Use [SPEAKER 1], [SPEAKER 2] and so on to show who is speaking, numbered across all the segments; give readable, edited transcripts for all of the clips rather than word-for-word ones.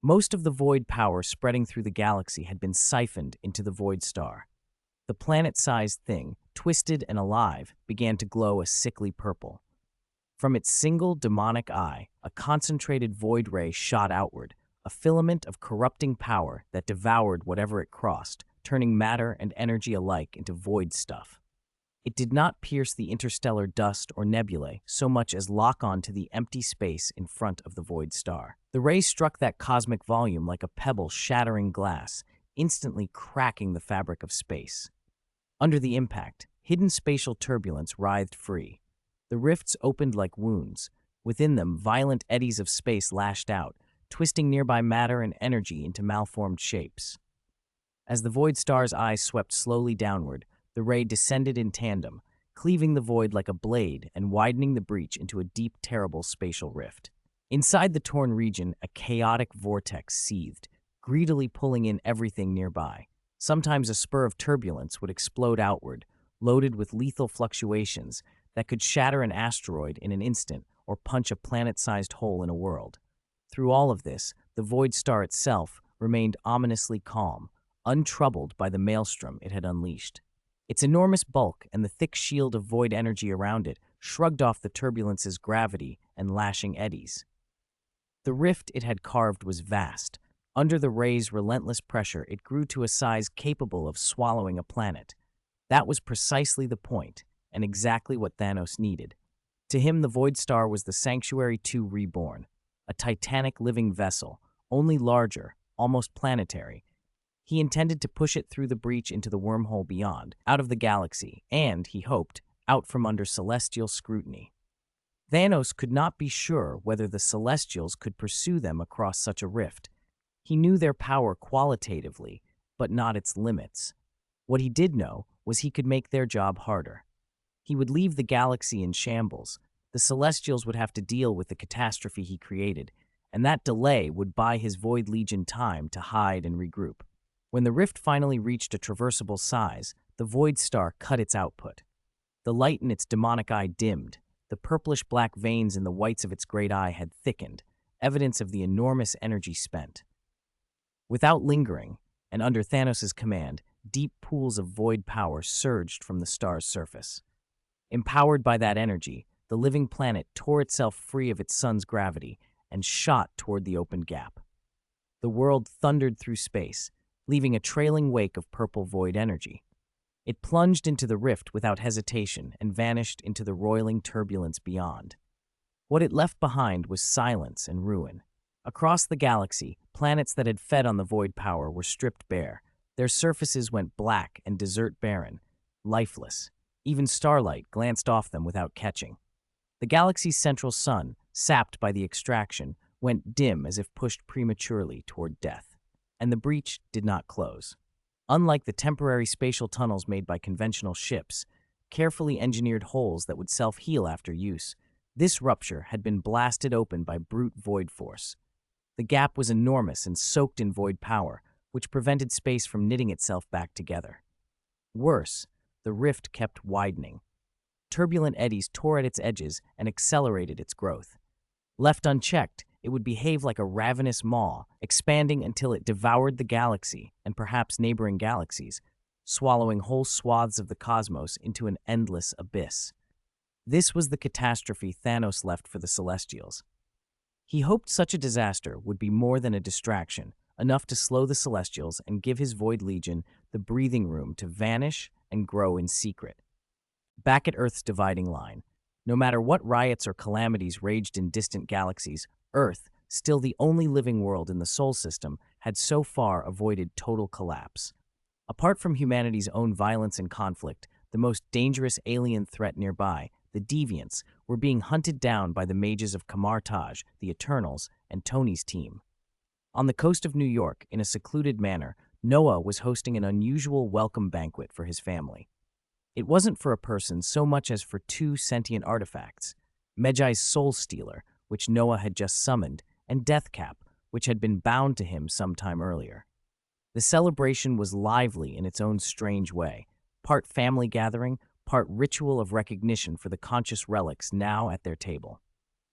[SPEAKER 1] Most of the void power spreading through the galaxy had been siphoned into the void star. The planet-sized thing, twisted and alive, began to glow a sickly purple. From its single demonic eye, a concentrated void ray shot outward, a filament of corrupting power that devoured whatever it crossed, turning matter and energy alike into void stuff. It did not pierce the interstellar dust or nebulae so much as lock on to the empty space in front of the void star. The ray struck that cosmic volume like a pebble shattering glass, instantly cracking the fabric of space. Under the impact, hidden spatial turbulence writhed free. The rifts opened like wounds. Within them, violent eddies of space lashed out, twisting nearby matter and energy into malformed shapes. As the void star's eyes swept slowly downward, the ray descended in tandem, cleaving the void like a blade and widening the breach into a deep, terrible spatial rift. Inside the torn region, a chaotic vortex seethed, greedily pulling in everything nearby. Sometimes a spur of turbulence would explode outward, loaded with lethal fluctuations that could shatter an asteroid in an instant or punch a planet-sized hole in a world. Through all of this, the void star itself remained ominously calm, untroubled by the maelstrom it had unleashed. Its enormous bulk and the thick shield of void energy around it shrugged off the turbulence's gravity and lashing eddies. The rift it had carved was vast. Under the ray's relentless pressure, it grew to a size capable of swallowing a planet. That was precisely the point, and exactly what Thanos needed. To him, the Void Star was the Sanctuary 2 Reborn, a titanic living vessel, only larger, almost planetary. He intended to push it through the breach into the wormhole beyond, out of the galaxy, and, he hoped, out from under celestial scrutiny. Thanos could not be sure whether the Celestials could pursue them across such a rift. He knew their power qualitatively, but not its limits. What he did know was he could make their job harder. He would leave the galaxy in shambles. The Celestials would have to deal with the catastrophe he created, and that delay would buy his Void Legion time to hide and regroup. When the rift finally reached a traversable size, the Void Star cut its output. The light in its demonic eye dimmed. The purplish-black veins in the whites of its great eye had thickened, evidence of the enormous energy spent. Without lingering, and under Thanos' command, deep pools of void power surged from the star's surface. Empowered by that energy, the living planet tore itself free of its sun's gravity and shot toward the opened gap. The world thundered through space, leaving a trailing wake of purple void energy. It plunged into the rift without hesitation and vanished into the roiling turbulence beyond. What it left behind was silence and ruin. Across the galaxy, planets that had fed on the void power were stripped bare. Their surfaces went black and desert-barren, lifeless. Even starlight glanced off them without catching. The galaxy's central sun, sapped by the extraction, went dim as if pushed prematurely toward death. And the breach did not close. Unlike the temporary spatial tunnels made by conventional ships, carefully engineered holes that would self-heal after use, this rupture had been blasted open by brute void force. The gap was enormous and soaked in void power, which prevented space from knitting itself back together. Worse, the rift kept widening. Turbulent eddies tore at its edges and accelerated its growth. Left unchecked, it would behave like a ravenous maw, expanding until it devoured the galaxy and perhaps neighboring galaxies, swallowing whole swaths of the cosmos into an endless abyss. This was the catastrophe Thanos left for the Celestials. He hoped such a disaster would be more than a distraction, enough to slow the Celestials and give his Void Legion the breathing room to vanish and grow in secret. Back at Earth's dividing line, no matter what riots or calamities raged in distant galaxies, Earth, still the only living world in the Sol system, had so far avoided total collapse. Apart from humanity's own violence and conflict, the most dangerous alien threat nearby, the Deviants, were being hunted down by the mages of Kamartaj, the Eternals, and Tony's team. On the coast of New York, in a secluded manner, Noah was hosting an unusual welcome banquet for his family. It wasn't for a person so much as for two sentient artifacts, Medjai's Soul Stealer, which Noah had just summoned, and Deathcap, which had been bound to him some time earlier. The celebration was lively in its own strange way, part family gathering, part ritual of recognition for the conscious relics now at their table.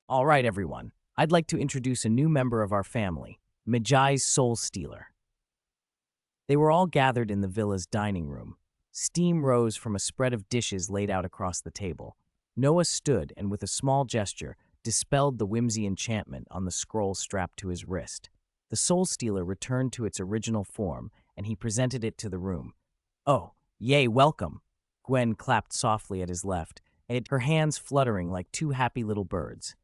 [SPEAKER 1] All right, everyone, I'd like to introduce a new member of our family, Mejai's Soul Stealer. They were all gathered in the villa's dining room. Steam rose from a spread of dishes laid out across the table. Noah stood and, with a small gesture, dispelled the whimsy enchantment on the scroll strapped to his wrist. The Soul Stealer returned to its original form, and he presented it to the room. "Oh, yay, welcome!" Gwen clapped softly at his left, her hands fluttering like two happy little birds.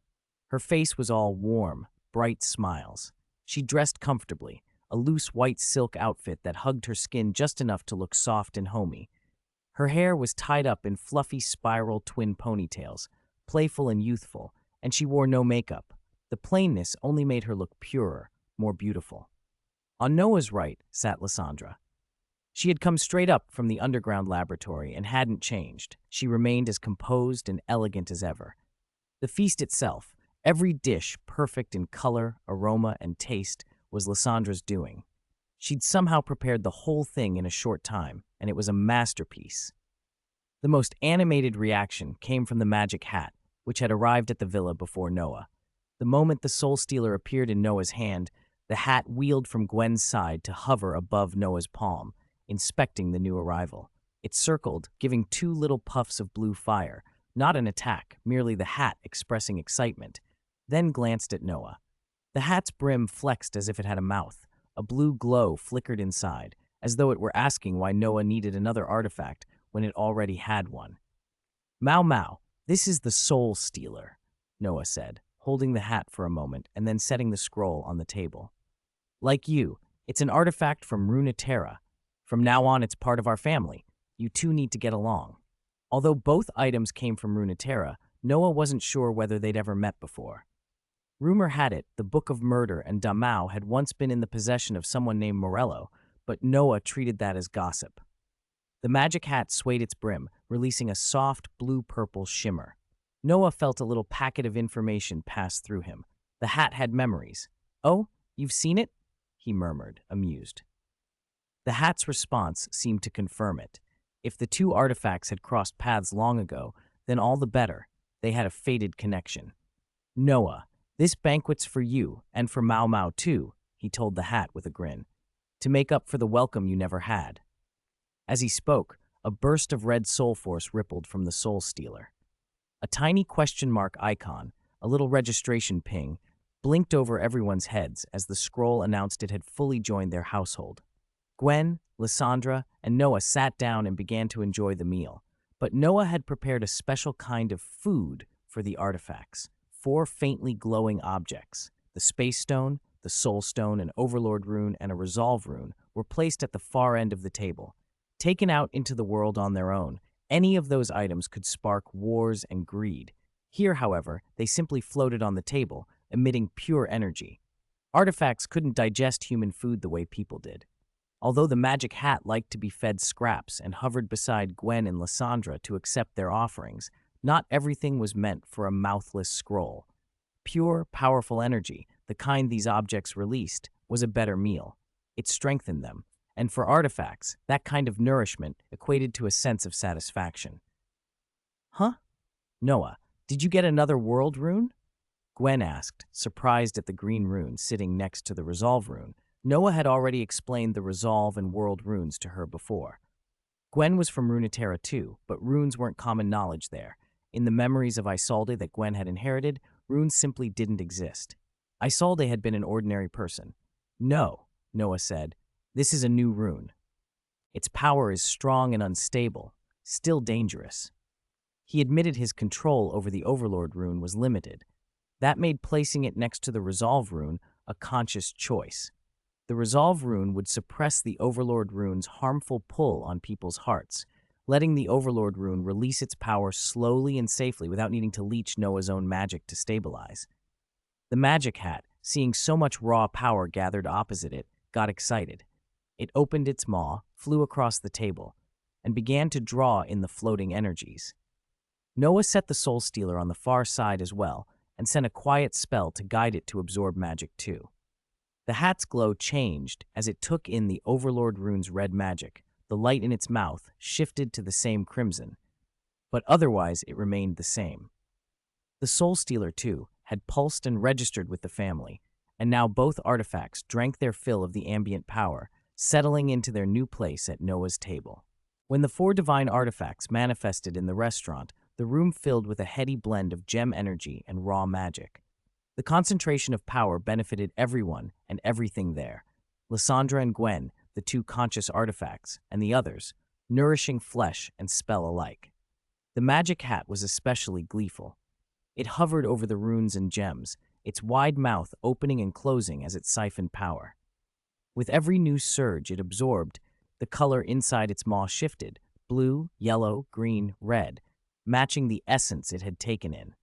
[SPEAKER 1] Her face was all warm, bright smiles. She dressed comfortably, a loose white silk outfit that hugged her skin just enough to look soft and homey. Her hair was tied up in fluffy spiral twin ponytails, playful and youthful, and she wore no makeup. The plainness only made her look purer, more beautiful. On Noah's right sat Lysandra. She had come straight up from the underground laboratory and hadn't changed. She remained as composed and elegant as ever. The feast itself, every dish perfect in color, aroma, and taste, was Lysandra's doing. She'd somehow prepared the whole thing in a short time, and it was a masterpiece. The most animated reaction came from the magic hat, which had arrived at the villa before Noah. The moment the Soul Stealer appeared in Noah's hand, the hat wheeled from Gwen's side to hover above Noah's palm, inspecting the new arrival. It circled, giving two little puffs of blue fire, not an attack, merely the hat expressing excitement, then glanced at Noah. The hat's brim flexed as if it had a mouth. A blue glow flickered inside, as though it were asking why Noah needed another artifact when it already had one. "Mau Mau, this is the Soul Stealer," Noah said, holding the hat for a moment and then setting the scroll on the table. "Like you, it's an artifact from Runeterra. From now on, it's part of our family. You two need to get along." Although both items came from Runeterra, Noah wasn't sure whether they'd ever met before. Rumor had it the Book of Murder and Damau had once been in the possession of someone named Morello, but Noah treated that as gossip. The magic hat swayed its brim, releasing a soft blue-purple shimmer. Noah felt a little packet of information pass through him. The hat had memories. "Oh, you've seen it?" he murmured, amused. The hat's response seemed to confirm it. If the two artifacts had crossed paths long ago, then all the better. They had a fated connection. "Noah, this banquet's for you, and for Mau Mau too," he told the hat with a grin, "to make up for the welcome you never had." As he spoke, a burst of red soul force rippled from the Soul Stealer. A tiny question mark icon, a little registration ping, blinked over everyone's heads as the scroll announced it had fully joined their household. Gwen, Lysandra, and Noah sat down and began to enjoy the meal, but Noah had prepared a special kind of food for the artifacts. 4 faintly glowing objects, the Space Stone, the Soul Stone, an Overlord rune, and a Resolve rune, were placed at the far end of the table. Taken out into the world on their own, any of those items could spark wars and greed. Here, however, they simply floated on the table, emitting pure energy. Artifacts couldn't digest human food the way people did. Although the magic hat liked to be fed scraps and hovered beside Gwen and Lysandra to accept their offerings, not everything was meant for a mouthless scroll. Pure, powerful energy, the kind these objects released, was a better meal. It strengthened them, and for artifacts, that kind of nourishment equated to a sense of satisfaction. "Huh? Noah, did you get another world rune?" Gwen asked, surprised at the green rune sitting next to the Resolve rune. Noah had already explained the Resolve and World runes to her before. Gwen was from Runeterra too, but runes weren't common knowledge there. In the memories of Isolde that Gwen had inherited, runes simply didn't exist. Isolde had been an ordinary person. "No," Noah said, "this is a new rune. Its power is strong and unstable, still dangerous." He admitted his control over the Overlord rune was limited. That made placing it next to the Resolve rune a conscious choice. The Resolve rune would suppress the Overlord rune's harmful pull on people's hearts, letting the Overlord rune release its power slowly and safely without needing to leech Noah's own magic to stabilize. The magic hat, seeing so much raw power gathered opposite it, got excited. It opened its maw, flew across the table, and began to draw in the floating energies. Noah set the Soul Stealer on the far side as well, and sent a quiet spell to guide it to absorb magic too. The hat's glow changed as it took in the Overlord rune's red magic. The light in its mouth shifted to the same crimson, but otherwise it remained the same. The Soul Stealer, too, had pulsed and registered with the family, and now both artifacts drank their fill of the ambient power, settling into their new place at Noah's table. When the four divine artifacts manifested in the restaurant, the room filled with a heady blend of gem energy and raw magic. The concentration of power benefited everyone and everything there. Lysandra and Gwen, the two conscious artifacts, and the others, nourishing flesh and spell alike. The magic hat was especially gleeful. It hovered over the runes and gems, its wide mouth opening and closing as it siphoned power. With every new surge it absorbed, the color inside its maw shifted, blue, yellow, green, red, matching the essence it had taken in.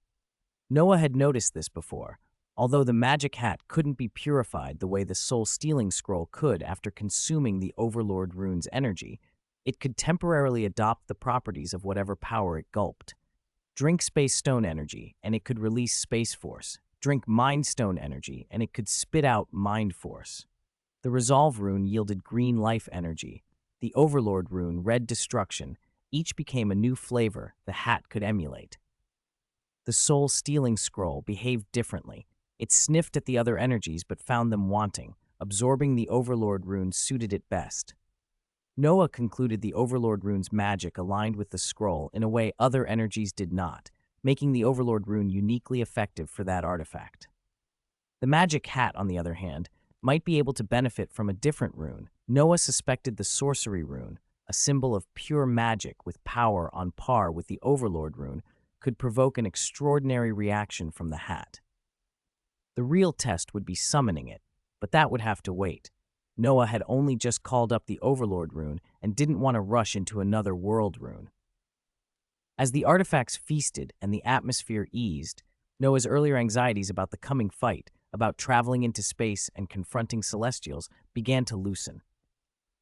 [SPEAKER 1] Noah had noticed this before, although the magic hat couldn't be purified the way the soul-stealing scroll could after consuming the Overlord rune's energy. It could temporarily adopt the properties of whatever power it gulped. Drink Space Stone energy, and it could release Space Force. Drink Mind Stone energy, and it could spit out Mind Force. The Resolve rune yielded green life energy. The Overlord rune, red destruction. Each became a new flavor the hat could emulate. The soul-stealing scroll behaved differently. It sniffed at the other energies but found them wanting. Absorbing the Overlord rune suited it best. Noah concluded the Overlord rune's magic aligned with the scroll in a way other energies did not, making the Overlord rune uniquely effective for that artifact. The magic hat, on the other hand, might be able to benefit from a different rune. Noah suspected the sorcery rune, a symbol of pure magic with power on par with the Overlord rune, could provoke an extraordinary reaction from the hat. The real test would be summoning it, but that would have to wait. Noah had only just called up the Overlord rune and didn't want to rush into another world rune. As the artifacts feasted and the atmosphere eased, Noah's earlier anxieties about the coming fight, about traveling into space and confronting Celestials, began to loosen.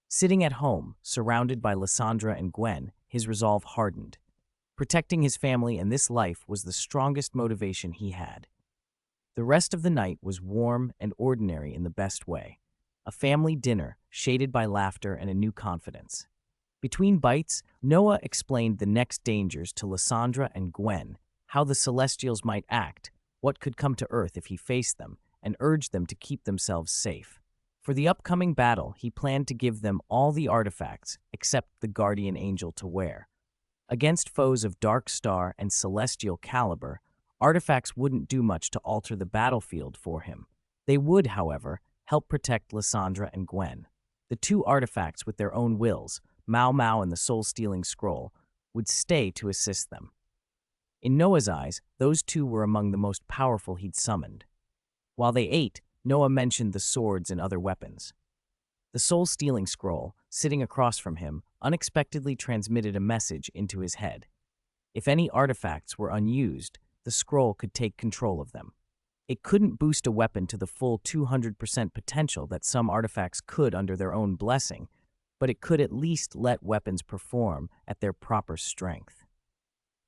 [SPEAKER 1] Sitting at home, surrounded by Lysandra and Gwen, his resolve hardened. Protecting his family and this life was the strongest motivation he had. The rest of the night was warm and ordinary in the best way. A family dinner, shaded by laughter and a new confidence. Between bites, Noah explained the next dangers to Lysandra and Gwen, how the Celestials might act, what could come to Earth if he faced them, and urged them to keep themselves safe. For the upcoming battle, he planned to give them all the artifacts except the Guardian Angel to wear. Against foes of Dark Star and Celestial caliber, artifacts wouldn't do much to alter the battlefield for him. They would, however, help protect Lysandra and Gwen. The two artifacts with their own wills, Mau Mau and the soul-stealing scroll, would stay to assist them. In Noah's eyes, those two were among the most powerful he'd summoned. While they ate, Noah mentioned the swords and other weapons. The soul-stealing scroll, sitting across from him, unexpectedly transmitted a message into his head. If any artifacts were unused, the scroll could take control of them. It couldn't boost a weapon to the full 200% potential that some artifacts could under their own blessing, but it could at least let weapons perform at their proper strength.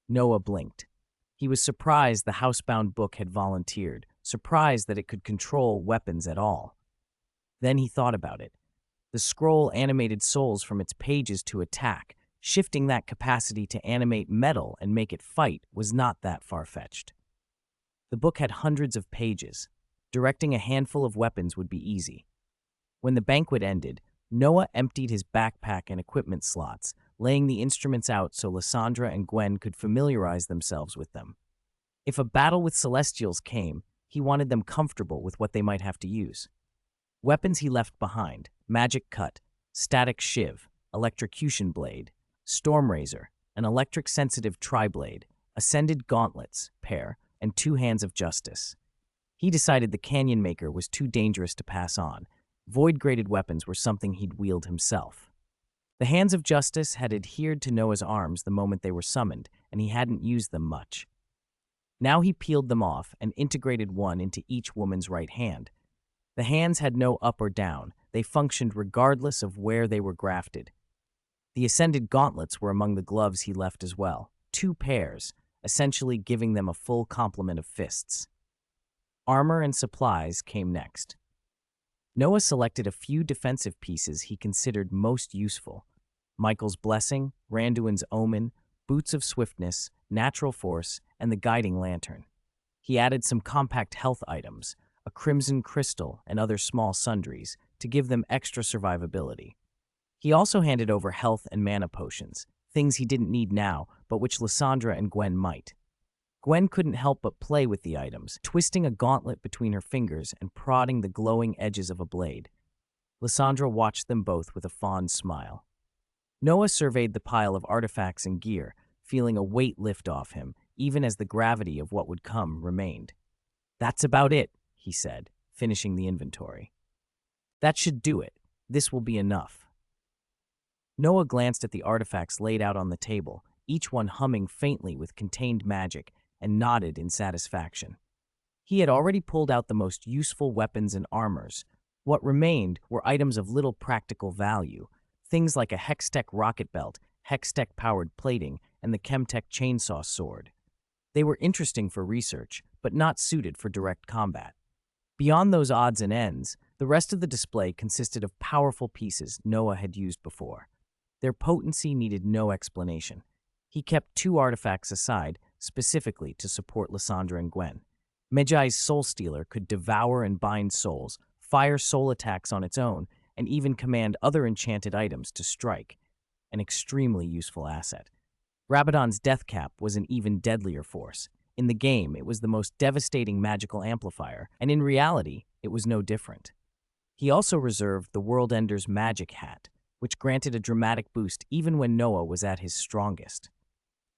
[SPEAKER 1] Noah blinked. He was surprised the housebound book had volunteered, surprised that it could control weapons at all. Then he thought about it. The scroll animated souls from its pages to attack. Shifting that capacity to animate metal and make it fight was not that far-fetched. The book had hundreds of pages. Directing a handful of weapons would be easy. When the banquet ended, Noah emptied his backpack and equipment slots, laying the instruments out so Lysandra and Gwen could familiarize themselves with them. If a battle with Celestials came, he wanted them comfortable with what they might have to use. Weapons he left behind: magic cut, static shiv, electrocution blade, storm razor, an electric-sensitive tri-blade, ascended gauntlets, pair, and 2 hands of justice. He decided the Canyon Maker was too dangerous to pass on. Void-graded weapons were something he'd wield himself. The hands of justice had adhered to Noah's arms the moment they were summoned, and he hadn't used them much. Now he peeled them off and integrated one into each woman's right hand. The hands had no up or down. They functioned regardless of where they were grafted. The ascended gauntlets were among the gloves he left as well, 2 pairs, essentially giving them a full complement of fists. Armor and supplies came next. Noah selected a few defensive pieces he considered most useful: Michael's Blessing, Randuin's Omen, Boots of Swiftness, Natural Force, and the Guiding Lantern. He added some compact health items, a a crimson crystal, and other small sundries to give them extra survivability. He also handed over health and mana potions, things he didn't need now, but which Lysandra and Gwen might. Gwen couldn't help but play with the items, twisting a gauntlet between her fingers and prodding the glowing edges of a blade. Lysandra watched them both with a fond smile. Noah surveyed the pile of artifacts and gear, feeling a weight lift off him, even as the gravity of what would come remained. "That's about it," he said, finishing the inventory. "That should do it. This will be enough." Noah glanced at the artifacts laid out on the table, each one humming faintly with contained magic, and nodded in satisfaction. He had already pulled out the most useful weapons and armors. What remained were items of little practical value, things like a Hextech rocket belt, Hextech-powered plating, and the Chemtech chainsaw sword. They were interesting for research, but not suited for direct combat. Beyond those odds and ends, the rest of the display consisted of powerful pieces Noah had used before. Their potency needed no explanation. He kept 2 artifacts aside, specifically to support Lysandra and Gwen. Medjai's Soul Stealer could devour and bind souls, fire soul attacks on its own, and even command other enchanted items to strike, an extremely useful asset. Rabadon's Death Cap was an even deadlier force. In the game, it was the most devastating magical amplifier, and in reality, it was no different. He also reserved the World Ender's Magic Hat, which granted a dramatic boost even when Noah was at his strongest.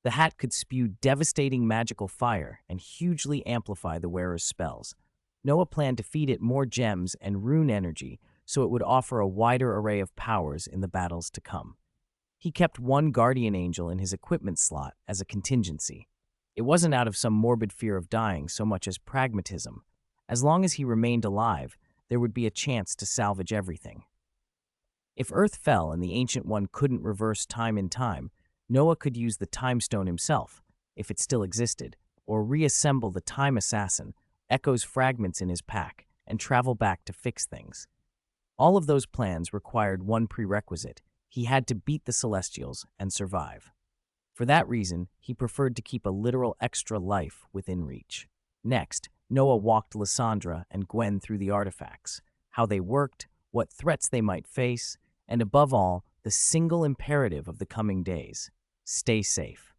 [SPEAKER 1] The hat could spew devastating magical fire and hugely amplify the wearer's spells. Noah planned to feed it more gems and rune energy so it would offer a wider array of powers in the battles to come. He kept 1 guardian angel in his equipment slot as a contingency. It wasn't out of some morbid fear of dying so much as pragmatism. As long as he remained alive, there would be a chance to salvage everything. If Earth fell and the Ancient One couldn't reverse time in time, Noah could use the Time Stone himself, if it still existed, or reassemble the Time Assassin, Echo's fragments in his pack, and travel back to fix things. All of those plans required one prerequisite. He had to beat the Celestials and survive. For that reason, he preferred to keep a literal extra life within reach. Next, Noah walked Lysandra and Gwen through the artifacts, how they worked, what threats they might face, and above all, the single imperative of the coming days: stay safe.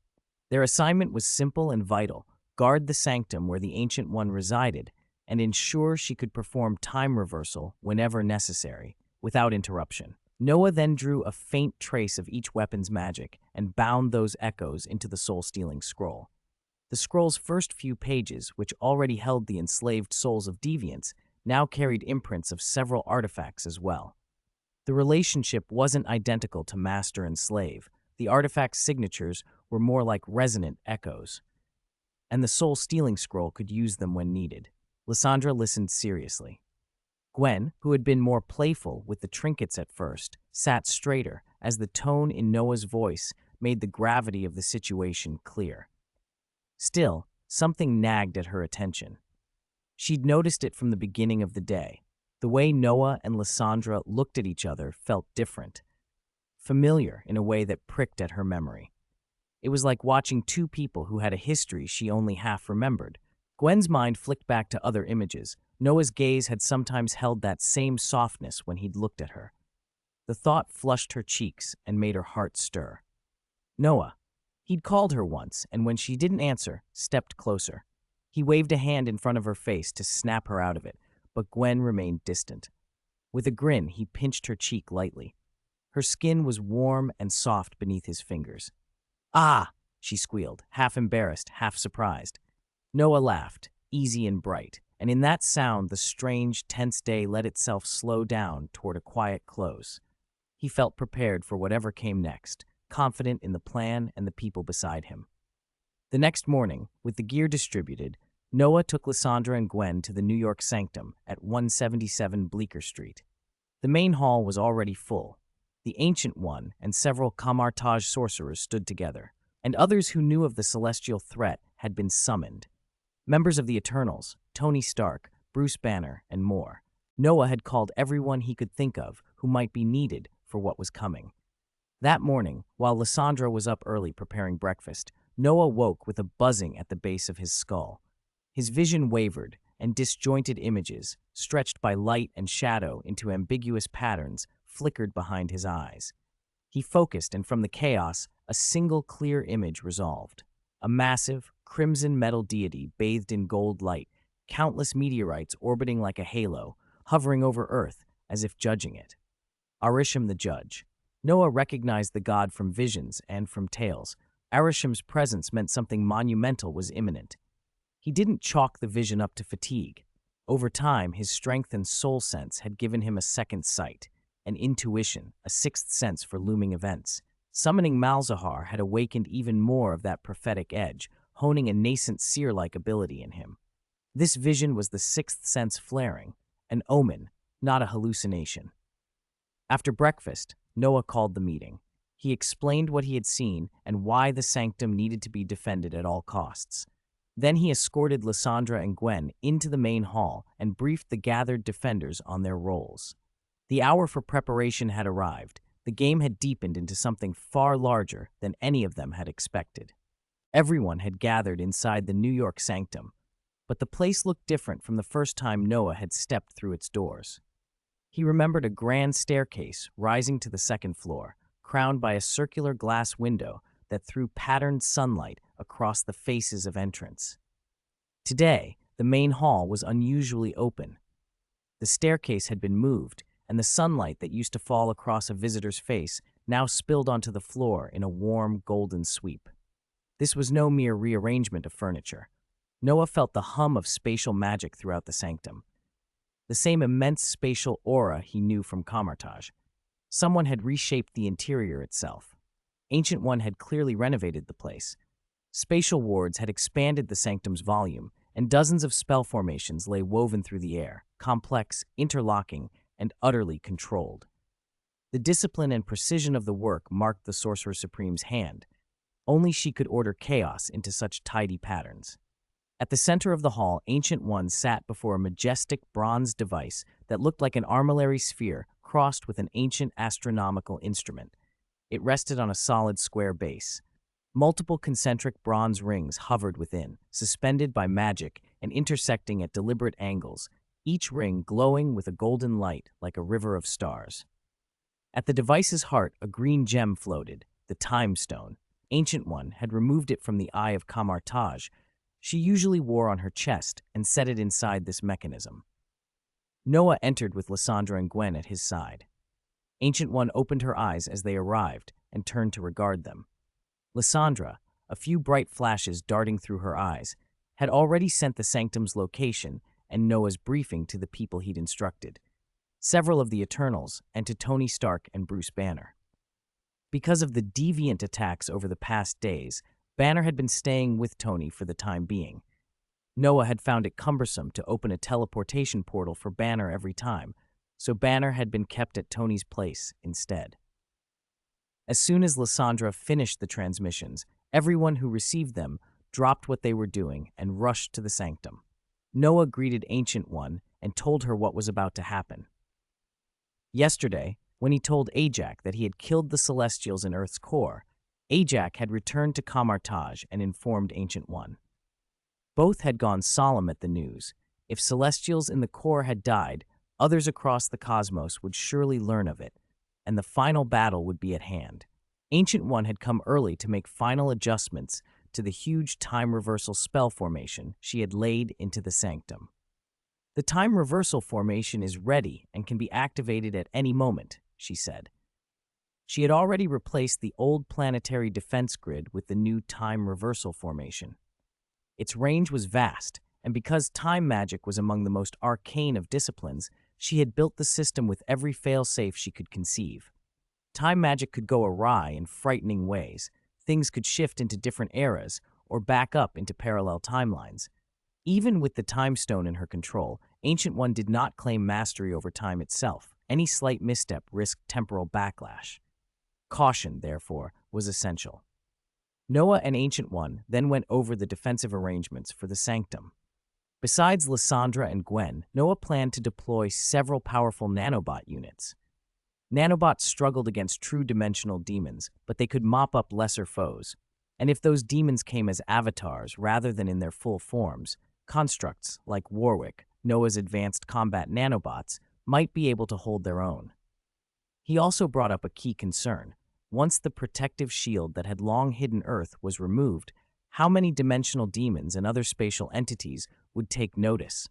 [SPEAKER 1] Their assignment was simple and vital: guard the sanctum where the Ancient One resided, and ensure she could perform time reversal whenever necessary, without interruption. Noah then drew a faint trace of each weapon's magic and bound those echoes into the soul-stealing scroll. The scroll's first few pages, which already held the enslaved souls of deviants, now carried imprints of several artifacts as well. The relationship wasn't identical to master and slave. The artifact's signatures were more like resonant echoes, and the soul-stealing scroll could use them when needed. Lysandra listened seriously. Gwen, who had been more playful with the trinkets at first, sat straighter as the tone in Noah's voice made the gravity of the situation clear. Still, something nagged at her attention. She'd noticed it from the beginning of the day. The way Noah and Lysandra looked at each other felt different, familiar in a way that pricked at her memory. It was like watching 2 people who had a history she only half remembered. Gwen's mind flicked back to other images. Noah's gaze had sometimes held that same softness when he'd looked at her. The thought flushed her cheeks and made her heart stir. Noah. He'd called her once, and when she didn't answer, stepped closer. He waved a hand in front of her face to snap her out of it, but Gwen remained distant. With a grin, he pinched her cheek lightly. Her skin was warm and soft beneath his fingers. "Ah!" she squealed, half embarrassed, half surprised. Noah laughed, easy and bright, and in that sound the strange, tense day let itself slow down toward a quiet close. He felt prepared for whatever came next, confident in the plan and the people beside him. The next morning, with the gear distributed, Noah took Lysandra and Gwen to the New York Sanctum at 177 Bleecker Street. The main hall was already full. The Ancient One and several Kamartaj sorcerers stood together, and others who knew of the celestial threat had been summoned. Members of the Eternals, Tony Stark, Bruce Banner, and more. Noah had called everyone he could think of who might be needed for what was coming. That morning, while Lysandra was up early preparing breakfast, Noah woke with a buzzing at the base of his skull. His vision wavered, and disjointed images, stretched by light and shadow into ambiguous patterns, flickered behind his eyes. He focused, and from the chaos, a single clear image resolved. A massive, crimson metal deity bathed in gold light, countless meteorites orbiting like a halo, hovering over Earth as if judging it. Arishem the Judge. Noah recognized the god from visions and from tales. Arishem's presence meant something monumental was imminent. He didn't chalk the vision up to fatigue. Over time, his strength and soul sense had given him a second sight, an intuition, a sixth sense for looming events. Summoning Malzahar had awakened even more of that prophetic edge, honing a nascent seer-like ability in him. This vision was the sixth sense flaring, an omen, not a hallucination. After breakfast, Noah called the meeting. He explained what he had seen and why the sanctum needed to be defended at all costs. Then he escorted Lysandra and Gwen into the main hall and briefed the gathered defenders on their roles. The hour for preparation had arrived. The game had deepened into something far larger than any of them had expected. Everyone had gathered inside the New York sanctum, but the place looked different from the first time Noah had stepped through its doors. He remembered a grand staircase rising to the second floor, crowned by a circular glass window that threw patterned sunlight across the faces of entrants. Today, the main hall was unusually open. The staircase had been moved, and the sunlight that used to fall across a visitor's face now spilled onto the floor in a warm, golden sweep. This was no mere rearrangement of furniture. Noah felt the hum of spatial magic throughout the sanctum. The same immense spatial aura he knew from Kamartaj. Someone had reshaped the interior itself. Ancient One had clearly renovated the place. Spatial wards had expanded the sanctum's volume, and dozens of spell formations lay woven through the air, complex, interlocking, and utterly controlled. The discipline and precision of the work marked the Sorcerer Supreme's hand. Only she could order chaos into such tidy patterns. At the center of the hall, Ancient One sat before a majestic bronze device that looked like an armillary sphere crossed with an ancient astronomical instrument. It rested on a solid square base. Multiple concentric bronze rings hovered within, suspended by magic and intersecting at deliberate angles, each ring glowing with a golden light like a river of stars. At the device's heart, a green gem floated, the Time Stone. Ancient One had removed it from the eye of Kamartaj. She usually wore on her chest and set it inside this mechanism. Noah entered with Lysandra and Gwen at his side. Ancient One opened her eyes as they arrived and turned to regard them. Lysandra, a few bright flashes darting through her eyes, had already sent the sanctum's location and Noah's briefing to the people he'd instructed, several of the Eternals, and to Tony Stark and Bruce Banner. Because of the deviant attacks over the past days, Banner had been staying with Tony for the time being. Noah had found it cumbersome to open a teleportation portal for Banner every time, so Banner had been kept at Tony's place instead. As soon as Lysandra finished the transmissions, everyone who received them dropped what they were doing and rushed to the sanctum. Noah greeted Ancient One and told her what was about to happen. Yesterday, when he told Ajak that he had killed the Celestials in Earth's core, Ajak had returned to Kamartaj and informed Ancient One. Both had gone solemn at the news. If Celestials in the core had died, others across the cosmos would surely learn of it, and the final battle would be at hand. Ancient One had come early to make final adjustments to the huge time reversal spell formation she had laid into the sanctum. The time reversal formation is ready and can be activated at any moment, she said. She had already replaced the old planetary defense grid with the new time reversal formation. Its range was vast, and because time magic was among the most arcane of disciplines, she had built the system with every fail-safe she could conceive. Time magic could go awry in frightening ways. Things could shift into different eras or back up into parallel timelines. Even with the Time Stone in her control, Ancient One did not claim mastery over time itself. Any slight misstep risked temporal backlash. Caution, therefore, was essential. Noah and Ancient One then went over the defensive arrangements for the sanctum. Besides Lysandra and Gwen, Noah planned to deploy several powerful nanobot units. Nanobots struggled against true dimensional demons, but they could mop up lesser foes. And if those demons came as avatars rather than in their full forms, Constructs like Warwick, Noah's advanced combat nanobots, might be able to hold their own. He also brought up a key concern. Once the protective shield that had long hidden Earth was removed, how many dimensional demons and other spatial entities would take notice?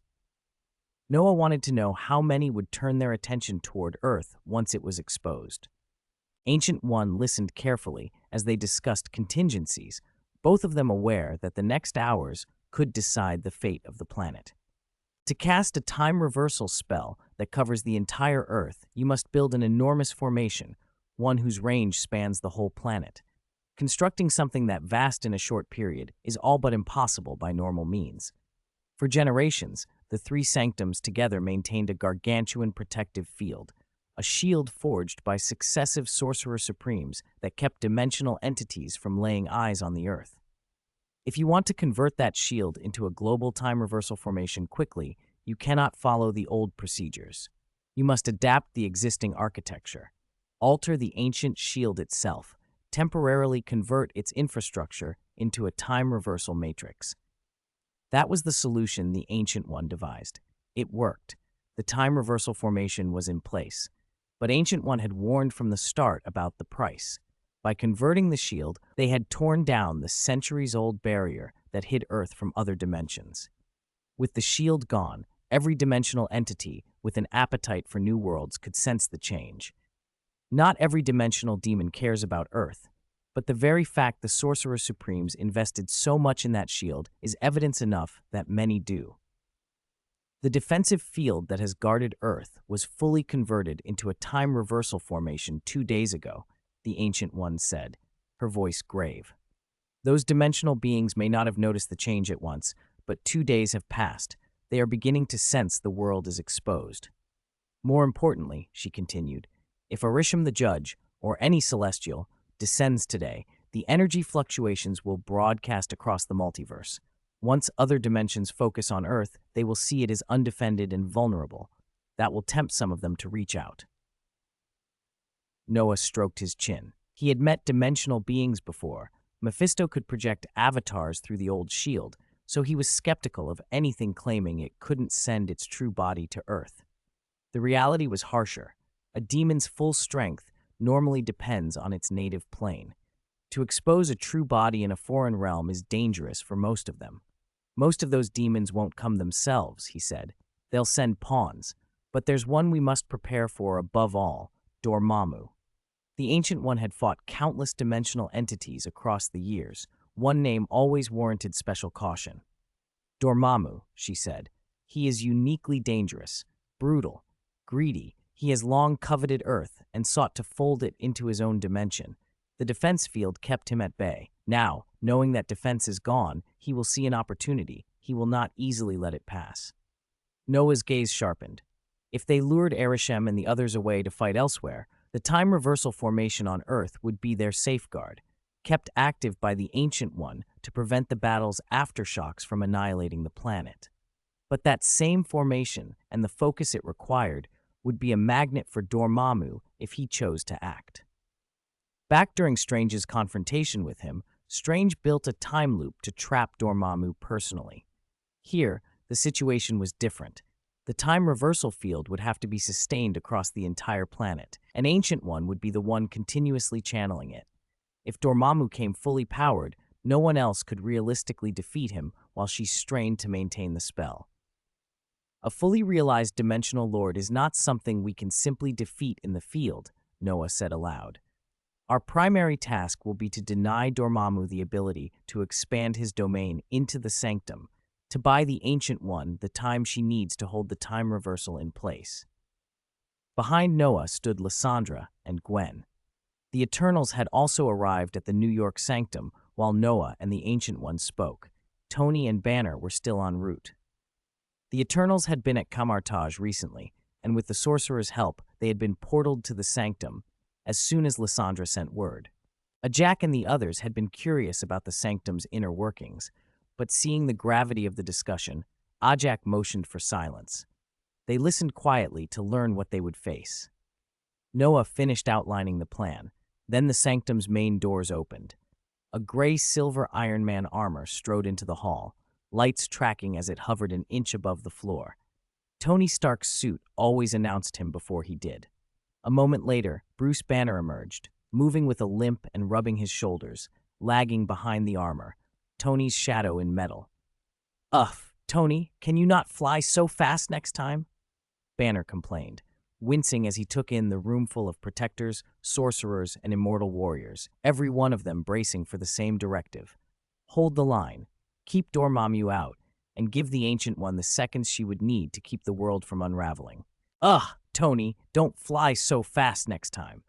[SPEAKER 1] Noah wanted to know how many would turn their attention toward Earth once it was exposed. Ancient One listened carefully as they discussed contingencies, both of them aware that the next hours could decide the fate of the planet. To cast a time reversal spell that covers the entire Earth, you must build an enormous formation, one whose range spans the whole planet. Constructing something that vast in a short period is all but impossible by normal means. For generations, the three sanctums together maintained a gargantuan protective field, a shield forged by successive sorcerer supremes that kept dimensional entities from laying eyes on the Earth. If you want to convert that shield into a global time reversal formation quickly, you cannot follow the old procedures. You must adapt the existing architecture, alter the ancient shield itself, temporarily convert its infrastructure into a time reversal matrix. That was the solution the Ancient One devised. It worked. The time reversal formation was in place. But Ancient One had warned from the start about the price. By converting the shield, they had torn down the centuries-old barrier that hid Earth from other dimensions. With the shield gone, every dimensional entity with an appetite for new worlds could sense the change. Not every dimensional demon cares about Earth, but the very fact the Sorcerer Supremes invested so much in that shield is evidence enough that many do. The defensive field that has guarded Earth was fully converted into a time reversal formation 2 days ago, the Ancient One said, her voice grave. Those dimensional beings may not have noticed the change at once, but 2 days have passed. They are beginning to sense the world is exposed. More importantly, she continued, if Arisham the Judge, or any Celestial, descends today, the energy fluctuations will broadcast across the multiverse. Once other dimensions focus on Earth, they will see it as undefended and vulnerable. That will tempt some of them to reach out. Noah stroked his chin. He had met dimensional beings before. Mephisto could project avatars through the old shield, so he was skeptical of anything claiming it couldn't send its true body to Earth. The reality was harsher. A demon's full strength normally depends on its native plane. To expose a true body in a foreign realm is dangerous for most of them. Most of those demons won't come themselves, he said. They'll send pawns. But there's one we must prepare for above all, Dormammu. The Ancient One had fought countless dimensional entities across the years. One name always warranted special caution. Dormammu, she said. He is uniquely dangerous, brutal, greedy. He has long coveted Earth and sought to fold it into his own dimension. The defense field kept him at bay. Now, knowing that defense is gone, he will see an opportunity. He will not easily let it pass. Noah's gaze sharpened. If they lured Arishem and the others away to fight elsewhere, the time reversal formation on Earth would be their safeguard, kept active by the Ancient One to prevent the battle's aftershocks from annihilating the planet. But that same formation and the focus it required would be a magnet for Dormammu if he chose to act. Back during Strange's confrontation with him, Strange built a time loop to trap Dormammu personally. Here, the situation was different. The time reversal field would have to be sustained across the entire planet. An Ancient One would be the one continuously channeling it. If Dormammu came fully powered, no one else could realistically defeat him while she strained to maintain the spell. A fully realized dimensional lord is not something we can simply defeat in the field, Noah said aloud. Our primary task will be to deny Dormammu the ability to expand his domain into the sanctum, to buy the Ancient One the time she needs to hold the time reversal in place. Behind Noah stood Lysandra and Gwen. The Eternals had also arrived at the New York sanctum while Noah and the Ancient One spoke. Tony and Banner were still en route. The Eternals had been at Kamartaj recently, and with the Sorcerer's help, they had been portaled to the sanctum as soon as Lysandra sent word. Ajak and the others had been curious about the sanctum's inner workings, but seeing the gravity of the discussion, Ajak motioned for silence. They listened quietly to learn what they would face. Noah finished outlining the plan. Then the sanctum's main doors opened. A gray-silver Iron Man armor strode into the hall. lights tracking as it hovered an inch above the floor. Tony Stark's suit always announced him before he did. A moment later, Bruce Banner emerged, moving with a limp and rubbing his shoulders, lagging behind the armor, Tony's shadow in metal. "Ugh, Tony, can you not fly so fast next time?" Banner complained, wincing as he took in the roomful of protectors, sorcerers, and immortal warriors, every one of them bracing for the same directive. Hold the line, keep Dormammu out, and give the Ancient One the seconds she would need to keep the world from unraveling. "Ugh, Tony, don't fly so fast next time."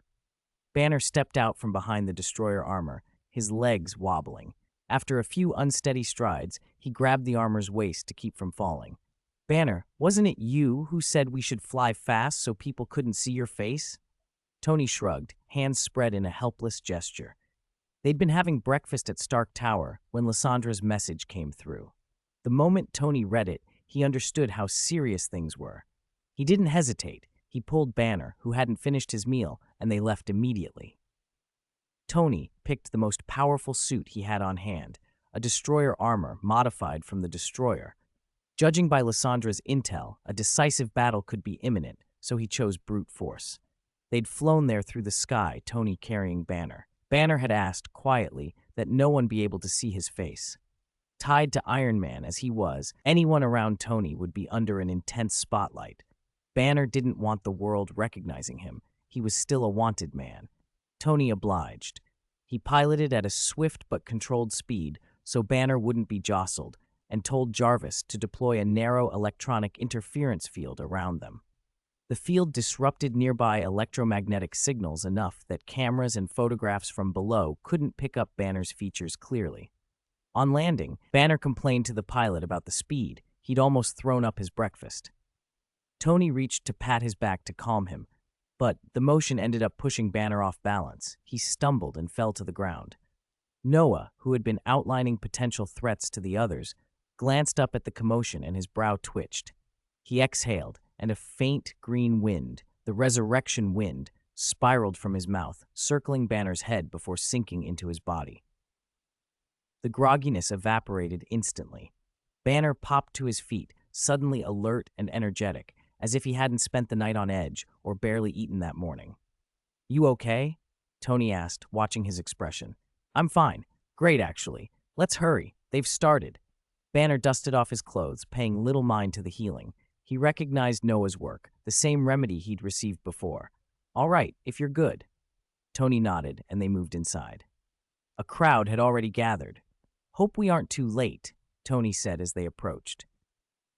[SPEAKER 1] Banner stepped out from behind the destroyer armor, his legs wobbling. After a few unsteady strides, he grabbed the armor's waist to keep from falling. "Banner, wasn't it you who said we should fly fast so people couldn't see your face?" Tony shrugged, hands spread in a helpless gesture. They'd been having breakfast at Stark Tower when Lyssandra's message came through. The moment Tony read it, he understood how serious things were. He didn't hesitate. He pulled Banner, who hadn't finished his meal, and they left immediately. Tony picked the most powerful suit he had on hand, a destroyer armor modified from the destroyer. Judging by Lyssandra's intel, a decisive battle could be imminent, so he chose brute force. They'd flown there through the sky, Tony carrying Banner. Banner had asked, quietly, that no one be able to see his face. Tied to Iron Man as he was, anyone around Tony would be under an intense spotlight. Banner didn't want the world recognizing him. He was still a wanted man. Tony obliged. He piloted at a swift but controlled speed so Banner wouldn't be jostled, and told Jarvis to deploy a narrow electronic interference field around them. The field disrupted nearby electromagnetic signals enough that cameras and photographs from below couldn't pick up Banner's features clearly. On landing, Banner complained to the pilot about the speed. He'd almost thrown up his breakfast. Tony reached to pat his back to calm him, but the motion ended up pushing Banner off balance. He stumbled and fell to the ground. Noah, who had been outlining potential threats to the others, glanced up at the commotion and his brow twitched. He exhaled, and a faint green wind, the resurrection wind, spiraled from his mouth, circling Banner's head before sinking into his body. The grogginess evaporated instantly. Banner popped to his feet, suddenly alert and energetic, as if he hadn't spent the night on edge or barely eaten that morning. "You okay?" Tony asked, watching his expression. "I'm fine. Great, actually. Let's hurry. They've started." Banner dusted off his clothes, paying little mind to the healing. He recognized Noah's work, the same remedy he'd received before. "All right, if you're good." Tony nodded, and they moved inside. A crowd had already gathered. "Hope we aren't too late," Tony said as they approached.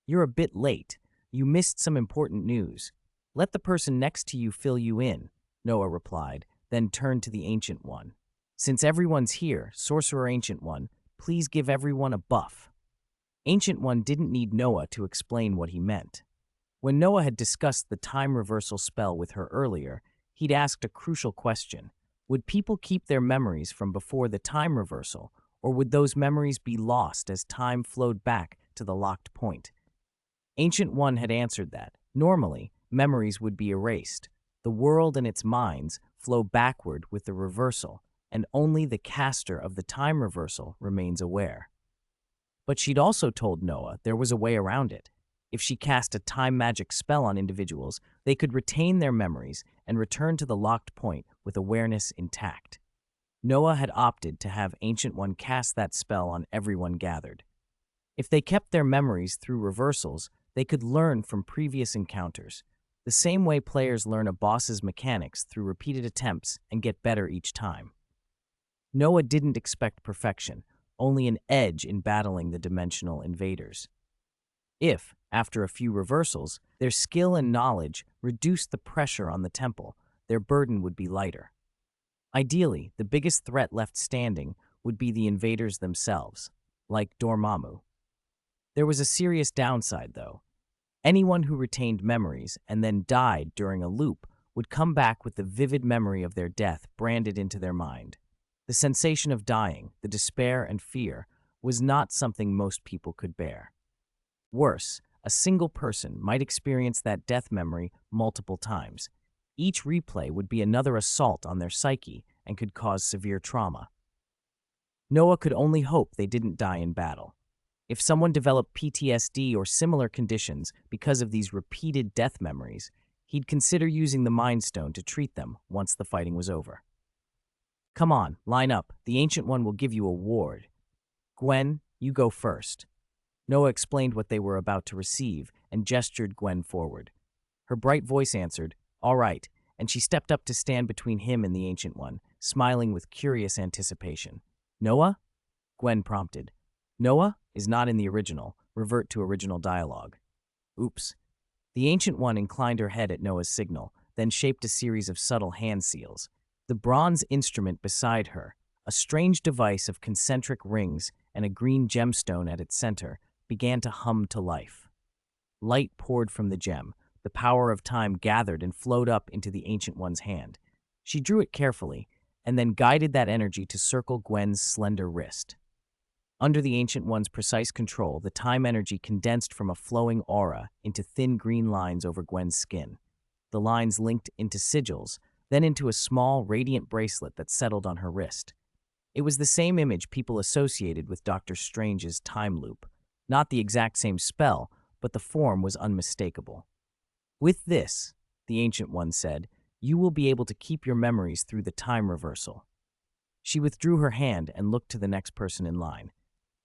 [SPEAKER 1] "You're a bit late. You missed some important news. Let the person next to you fill you in," Noah replied, then turned to the Ancient One. "Since everyone's here, Sorcerer Ancient One, please give everyone a buff." Ancient One didn't need Noah to explain what he meant. When Noah had discussed the time reversal spell with her earlier, he'd asked a crucial question. Would people keep their memories from before the time reversal, or would those memories be lost as time flowed back to the locked point? Ancient One had answered that. Normally, memories would be erased. The world and its minds flow backward with the reversal, and only the caster of the time reversal remains aware. But she'd also told Noah there was a way around it. If she cast a time magic spell on individuals, they could retain their memories and return to the locked point with awareness intact. Noah had opted to have Ancient One cast that spell on everyone gathered. If they kept their memories through reversals, they could learn from previous encounters, the same way players learn a boss's mechanics through repeated attempts and get better each time. Noah didn't expect perfection, only an edge in battling the dimensional invaders. If, after a few reversals, their skill and knowledge reduced the pressure on the temple, their burden would be lighter. Ideally, the biggest threat left standing would be the invaders themselves, like Dormammu. There was a serious downside, though. Anyone who retained memories and then died during a loop would come back with the vivid memory of their death branded into their mind. The sensation of dying, the despair and fear, was not something most people could bear. Worse, a single person might experience that death memory multiple times. Each replay would be another assault on their psyche and could cause severe trauma. Noah could only hope they didn't die in battle. If someone developed PTSD or similar conditions because of these repeated death memories, he'd consider using the Mind Stone to treat them once the fighting was over. Come on, line up. The Ancient One will give you a ward. Gwen, you go first. Noah explained what they were about to receive and gestured Gwen forward. Her bright voice answered, "All right," and she stepped up to stand between him and the Ancient One, smiling with curious anticipation. Noah? Gwen prompted. Noah is not in the original. Revert to original dialogue. Oops. The Ancient One inclined her head at Noah's signal, then shaped a series of subtle hand seals. The bronze instrument beside her, a strange device of concentric rings and a green gemstone at its center, began to hum to life. Light poured from the gem. The power of time gathered and flowed up into the Ancient One's hand. She drew it carefully, and then guided that energy to circle Gwen's slender wrist. Under the Ancient One's precise control, the time energy condensed from a flowing aura into thin green lines over Gwen's skin. The lines linked into sigils, then into a small, radiant bracelet that settled on her wrist. It was the same image people associated with Dr. Strange's time loop. Not the exact same spell, but the form was unmistakable. With this, the Ancient One said, you will be able to keep your memories through the time reversal. She withdrew her hand and looked to the next person in line.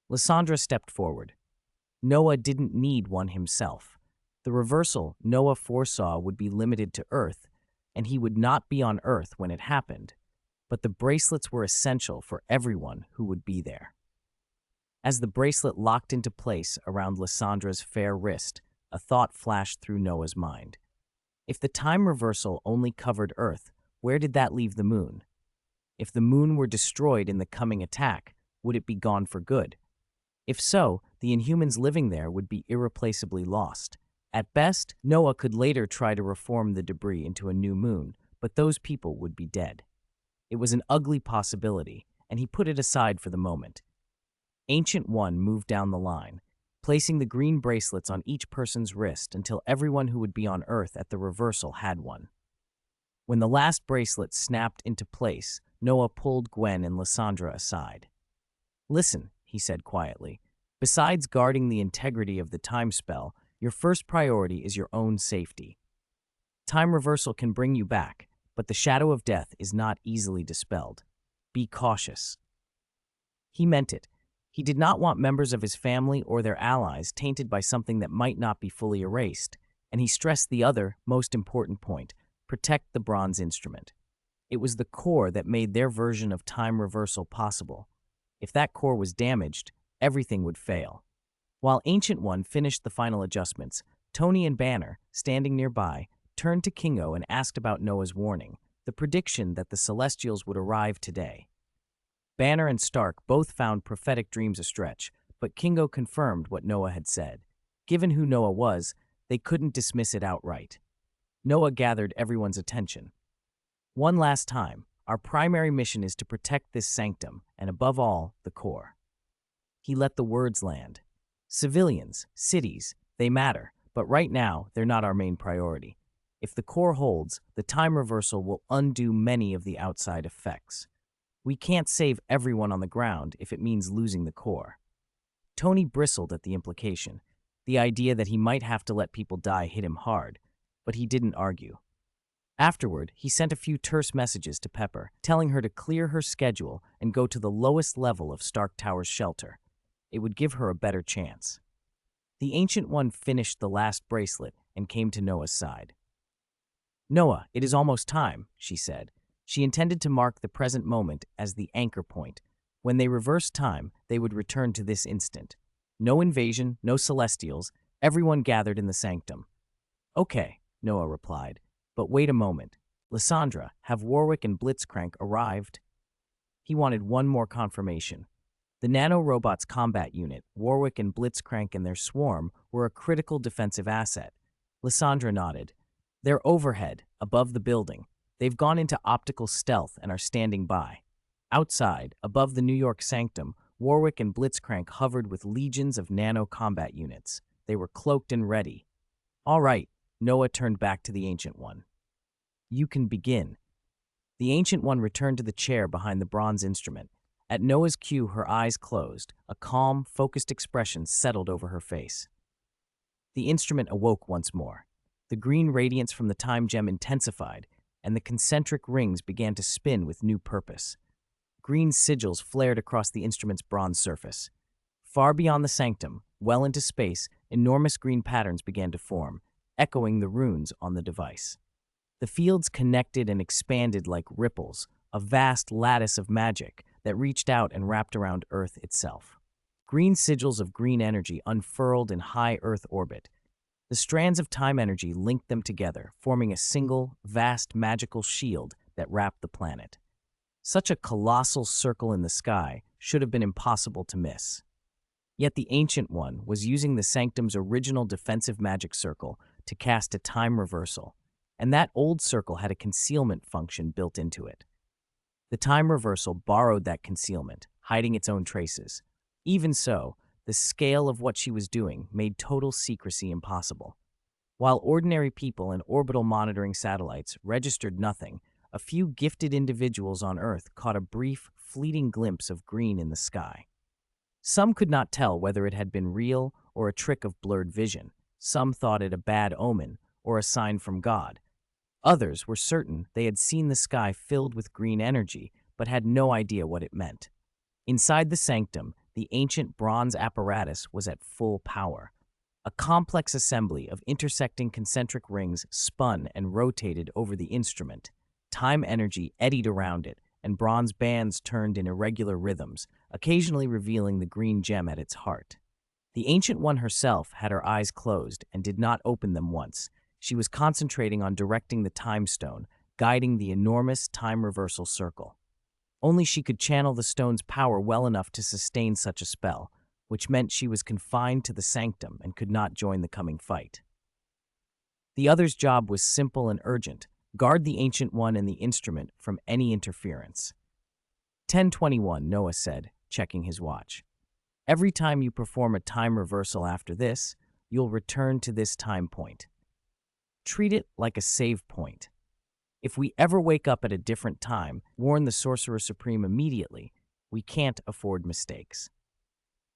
[SPEAKER 1] Lysandra stepped forward. Noah didn't need one himself. The reversal Noah foresaw would be limited to Earth, and he would not be on Earth when it happened, but the bracelets were essential for everyone who would be there. As the bracelet locked into place around Lysandra's fair wrist, a thought flashed through Noah's mind. If the time reversal only covered Earth, where did that leave the moon? If the moon were destroyed in the coming attack, would it be gone for good? If so, the Inhumans living there would be irreplaceably lost. At best, Noah could later try to reform the debris into a new moon, but those people would be dead. It was an ugly possibility, and he put it aside for the moment. Ancient One moved down the line, placing the green bracelets on each person's wrist until everyone who would be on Earth at the reversal had one. When the last bracelet snapped into place, Noah pulled Gwen and Lysandra aside. Listen, he said quietly. Besides guarding the integrity of the time spell, your first priority is your own safety. Time reversal can bring you back, but the shadow of death is not easily dispelled. Be cautious. He meant it. He did not want members of his family or their allies tainted by something that might not be fully erased, and he stressed the other, most important point: protect the bronze instrument. It was the core that made their version of time reversal possible. If that core was damaged, everything would fail. While Ancient One finished the final adjustments, Tony and Banner, standing nearby, turned to Kingo and asked about Noah's warning, the prediction that the Celestials would arrive today. Banner and Stark both found prophetic dreams a stretch, but Kingo confirmed what Noah had said. Given who Noah was, they couldn't dismiss it outright. Noah gathered everyone's attention. One last time, our primary mission is to protect this sanctum, and above all, the core. He let the words land. Civilians, cities, they matter, but right now, they're not our main priority. If the core holds, the time reversal will undo many of the outside effects. We can't save everyone on the ground if it means losing the core. Tony bristled at the implication. The idea that he might have to let people die hit him hard, but he didn't argue. Afterward, he sent a few terse messages to Pepper, telling her to clear her schedule and go to the lowest level of Stark Tower's shelter. It would give her a better chance. The Ancient One finished the last bracelet and came to Noah's side. Noah, it is almost time, she said. She intended to mark the present moment as the anchor point. When they reversed time, they would return to this instant. No invasion, no Celestials, everyone gathered in the sanctum. Okay, Noah replied. But wait a moment. Lysandra, have Warwick and Blitzcrank arrived? He wanted one more confirmation. The nanorobot's combat unit, Warwick and Blitzcrank and their swarm, were a critical defensive asset. Lysandra nodded. They're overhead, above the building. They've gone into optical stealth and are standing by. Outside, above the New York sanctum, Warwick and Blitzcrank hovered with legions of nano-combat units. They were cloaked and ready. All right, Noah turned back to the Ancient One. You can begin. The Ancient One returned to the chair behind the bronze instrument. At Noah's cue, her eyes closed. A calm, focused expression settled over her face. The instrument awoke once more. The green radiance from the time gem intensified, and the concentric rings began to spin with new purpose. Green sigils flared across the instrument's bronze surface. Far beyond the sanctum, well into space, enormous green patterns began to form, echoing the runes on the device. The fields connected and expanded like ripples, a vast lattice of magic that reached out and wrapped around Earth itself. Green sigils of green energy unfurled in high Earth orbit. The strands of time energy linked them together, forming a single, vast magical shield that wrapped the planet. Such a colossal circle in the sky should have been impossible to miss. Yet the Ancient One was using the Sanctum's original defensive magic circle to cast a time reversal, and that old circle had a concealment function built into it. The time reversal borrowed that concealment, hiding its own traces. Even so, the scale of what she was doing made total secrecy impossible. While ordinary people and orbital monitoring satellites registered nothing, a few gifted individuals on Earth caught a brief, fleeting glimpse of green in the sky. Some could not tell whether it had been real or a trick of blurred vision. Some thought it a bad omen or a sign from God. Others were certain they had seen the sky filled with green energy, but had no idea what it meant. Inside the sanctum, the ancient bronze apparatus was at full power. A complex assembly of intersecting concentric rings spun and rotated over the instrument. Time energy eddied around it, and bronze bands turned in irregular rhythms, occasionally revealing the green gem at its heart. The Ancient One herself had her eyes closed and did not open them once. She was concentrating on directing the time stone, guiding the enormous time reversal circle. Only she could channel the stone's power well enough to sustain such a spell, which meant she was confined to the sanctum and could not join the coming fight. The other's job was simple and urgent: guard the Ancient One and the instrument from any interference. 10:21, Noah said, checking his watch. Every time you perform a time reversal after this, you'll return to this time point. Treat it like a save point. If we ever wake up at a different time, warn the Sorcerer Supreme immediately. We can't afford mistakes.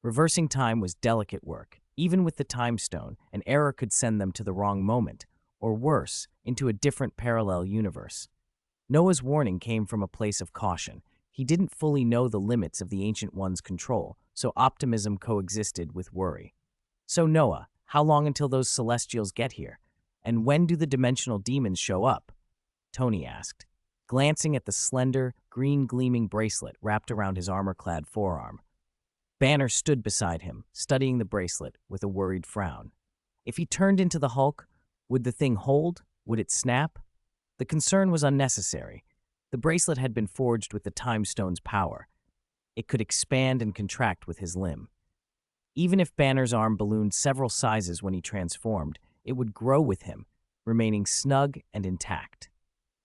[SPEAKER 1] Reversing time was delicate work. Even with the time stone, an error could send them to the wrong moment, or worse, into a different parallel universe. Noah's warning came from a place of caution. He didn't fully know the limits of the Ancient One's control, so optimism coexisted with worry. So Noah, how long until those Celestials get here? And when do the dimensional demons show up? Tony asked, glancing at the slender, green-gleaming bracelet wrapped around his armor-clad forearm. Banner stood beside him, studying the bracelet with a worried frown. If he turned into the Hulk, would the thing hold? Would it snap? The concern was unnecessary. The bracelet had been forged with the Time Stone's power. It could expand and contract with his limb. Even if Banner's arm ballooned several sizes when he transformed, it would grow with him, remaining snug and intact.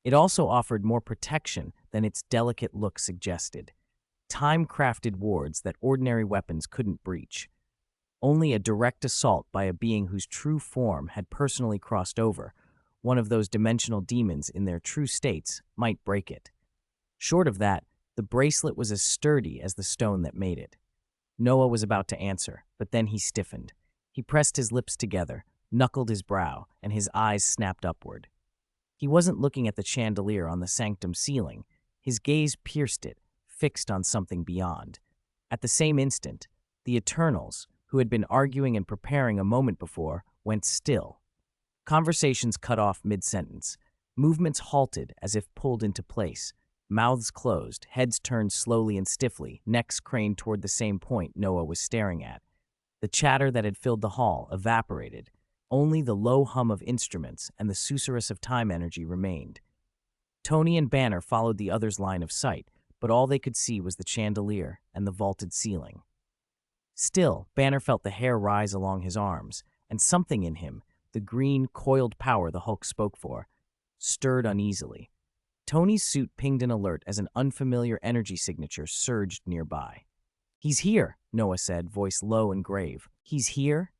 [SPEAKER 1] It also offered more protection than its delicate look suggested. Time-crafted wards that ordinary weapons couldn't breach. Only a direct assault by a being whose true form had personally crossed over, one of those dimensional demons in their true states, might break it. Short of that, the bracelet was as sturdy as the stone that made it. Noah was about to answer, but then he stiffened. He pressed his lips together, knuckled his brow, and his eyes snapped upward. He wasn't looking at the chandelier on the sanctum ceiling. His gaze pierced it, fixed on something beyond. At the same instant, the Eternals, who had been arguing and preparing a moment before, went still. Conversations cut off mid-sentence. Movements halted as if pulled into place. Mouths closed, heads turned slowly and stiffly, necks craned toward the same point Noah was staring at. The chatter that had filled the hall evaporated. Only the low hum of instruments and the susurrus of time energy remained. Tony and Banner followed the other's line of sight, but all they could see was the chandelier and the vaulted ceiling. Still, Banner felt the hair rise along his arms, and something in him, the green, coiled power the Hulk spoke for, stirred uneasily. Tony's suit pinged an alert as an unfamiliar energy signature surged nearby. "He's here," Noah said, voice low and grave. "He's here?"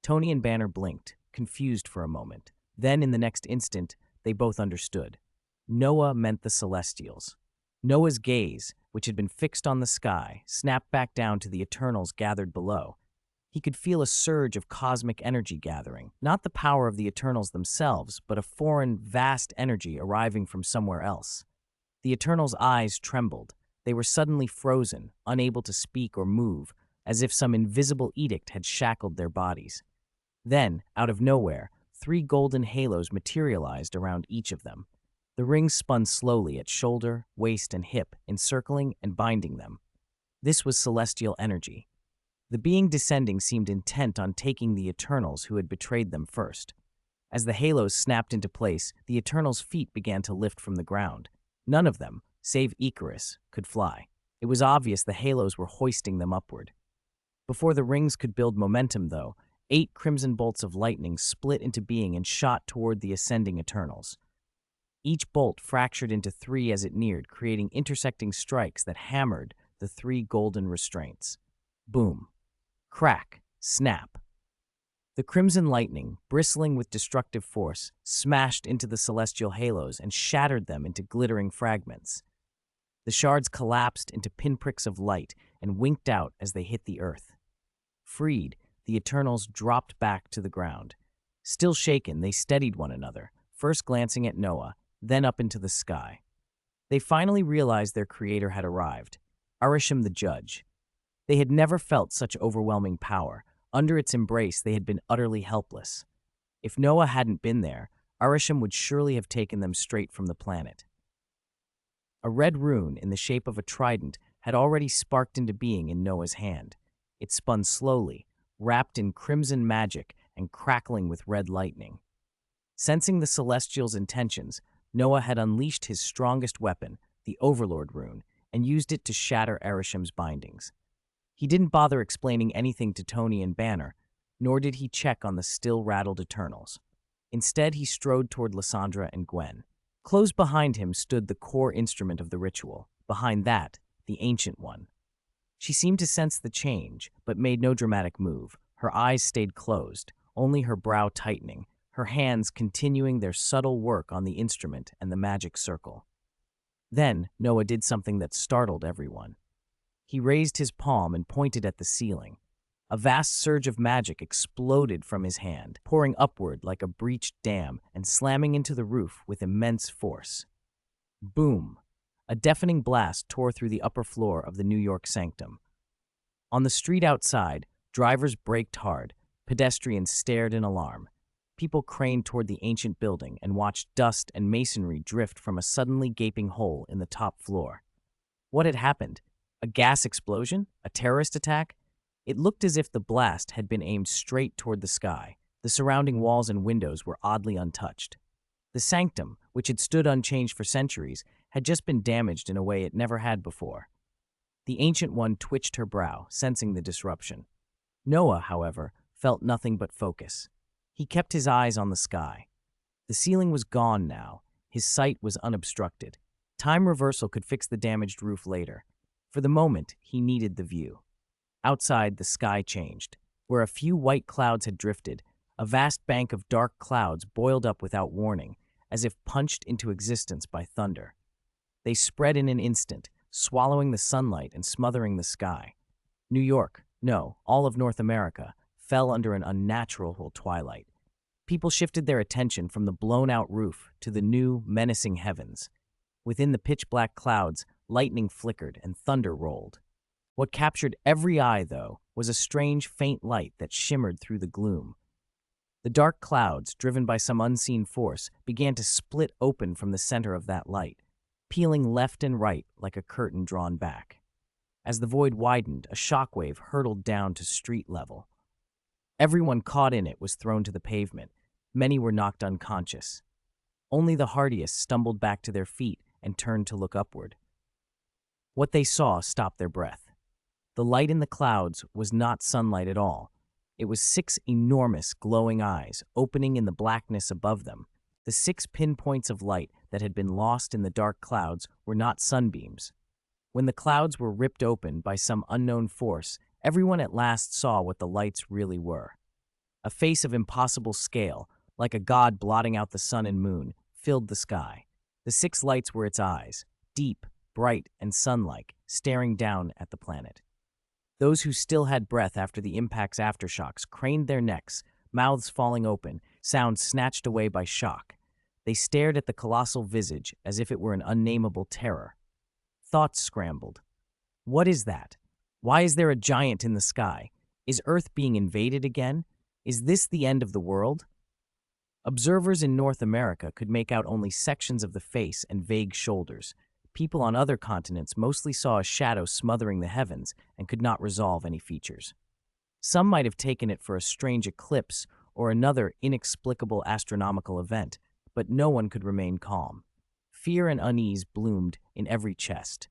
[SPEAKER 1] Tony and Banner blinked, confused for a moment. Then, in the next instant, they both understood. Noah meant the Celestials. Noah's gaze, which had been fixed on the sky, snapped back down to the Eternals gathered below. He could feel a surge of cosmic energy gathering, not the power of the Eternals themselves, but a foreign, vast energy arriving from somewhere else. The Eternals' eyes trembled. They were suddenly frozen, unable to speak or move, as if some invisible edict had shackled their bodies. Then, out of nowhere, 3 golden halos materialized around each of them. The rings spun slowly at shoulder, waist, and hip, encircling and binding them. This was celestial energy. The being descending seemed intent on taking the Eternals who had betrayed them first. As the halos snapped into place, the Eternals' feet began to lift from the ground. None of them, save Icarus, could fly. It was obvious the halos were hoisting them upward. Before the rings could build momentum, though, 8 crimson bolts of lightning split into being and shot toward the ascending Eternals. Each bolt fractured into 3 as it neared, creating intersecting strikes that hammered the 3 golden restraints. Boom. Crack. Snap. The crimson lightning, bristling with destructive force, smashed into the celestial halos and shattered them into glittering fragments. The shards collapsed into pinpricks of light and winked out as they hit the earth. Freed, the Eternals dropped back to the ground. Still shaken, they steadied one another, first glancing at Noah, then up into the sky. They finally realized their creator had arrived, Arishem the Judge. They had never felt such overwhelming power. Under its embrace, they had been utterly helpless. If Noah hadn't been there, Arishem would surely have taken them straight from the planet. A red rune in the shape of a trident had already sparked into being in Noah's hand. It spun slowly, wrapped in crimson magic and crackling with red lightning. Sensing the Celestials' intentions, Noah had unleashed his strongest weapon, the Overlord rune, and used it to shatter Arishem's bindings. He didn't bother explaining anything to Tony and Banner, nor did he check on the still rattled Eternals. Instead, he strode toward Lysandra and Gwen. Close behind him stood the core instrument of the ritual. Behind that, the Ancient One. She seemed to sense the change, but made no dramatic move. Her eyes stayed closed, only her brow tightening, her hands continuing their subtle work on the instrument and the magic circle. Then, Noah did something that startled everyone. He raised his palm and pointed at the ceiling. A vast surge of magic exploded from his hand, pouring upward like a breached dam and slamming into the roof with immense force. Boom! A deafening blast tore through the upper floor of the New York sanctum. On the street outside, drivers braked hard, pedestrians stared in alarm. People craned toward the ancient building and watched dust and masonry drift from a suddenly gaping hole in the top floor. What had happened? A gas explosion? A terrorist attack? It looked as if the blast had been aimed straight toward the sky. The surrounding walls and windows were oddly untouched. The sanctum, which had stood unchanged for centuries, had just been damaged in a way it never had before. The Ancient One twitched her brow, sensing the disruption. Noah, however, felt nothing but focus. He kept his eyes on the sky. The ceiling was gone now. His sight was unobstructed. Time reversal could fix the damaged roof later. For the moment, he needed the view. Outside, the sky changed. Where a few white clouds had drifted, a vast bank of dark clouds boiled up without warning, as if punched into existence by thunder. They spread in an instant, swallowing the sunlight and smothering the sky. New York, no, all of North America, fell under an unnatural twilight. People shifted their attention from the blown-out roof to the new, menacing heavens. Within the pitch-black clouds, lightning flickered and thunder rolled. What captured every eye, though, was a strange, faint light that shimmered through the gloom. The dark clouds, driven by some unseen force, began to split open from the center of that light, peeling left and right like a curtain drawn back. As the void widened, a shockwave hurtled down to street level. Everyone caught in it was thrown to the pavement. Many were knocked unconscious. Only the hardiest stumbled back to their feet and turned to look upward. What they saw stopped their breath. The light in the clouds was not sunlight at all. It was 6 enormous, glowing eyes opening in the blackness above them. The 6 pinpoints of light that had been lost in the dark clouds were not sunbeams. When the clouds were ripped open by some unknown force, everyone at last saw what the lights really were. A face of impossible scale, like a god blotting out the sun and moon, filled the sky. The 6 lights were its eyes, deep, bright and sun-like, staring down at the planet. Those who still had breath after the impact's aftershocks craned their necks, mouths falling open, sounds snatched away by shock. They stared at the colossal visage as if it were an unnameable terror. Thoughts scrambled. What is that? Why is there a giant in the sky? Is Earth being invaded again? Is this the end of the world? Observers in North America could make out only sections of the face and vague shoulders. People on other continents mostly saw a shadow smothering the heavens and could not resolve any features. Some might have taken it for a strange eclipse or another inexplicable astronomical event, but no one could remain calm. Fear and unease bloomed in every chest.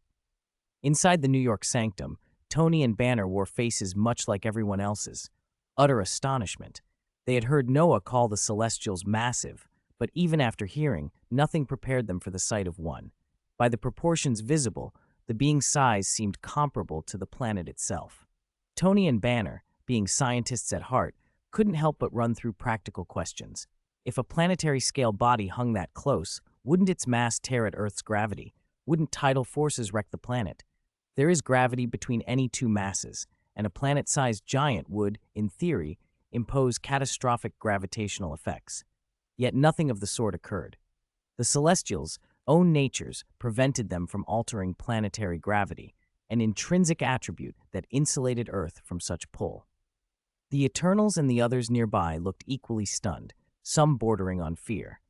[SPEAKER 1] Inside the New York sanctum, Tony and Banner wore faces much like everyone else's. Utter astonishment. They had heard Noah call the Celestials massive, but even after hearing, nothing prepared them for the sight of one. By the proportions visible, the being's size seemed comparable to the planet itself. Tony and Banner, being scientists at heart, couldn't help but run through practical questions. If a planetary-scale body hung that close, wouldn't its mass tear at Earth's gravity? Wouldn't tidal forces wreck the planet? There is gravity between any two masses, and a planet-sized giant would, in theory, impose catastrophic gravitational effects. Yet nothing of the sort occurred. The Celestials' own natures prevented them from altering planetary gravity, an intrinsic attribute that insulated Earth from such pull. The Eternals and the others nearby looked equally stunned, some bordering on fear.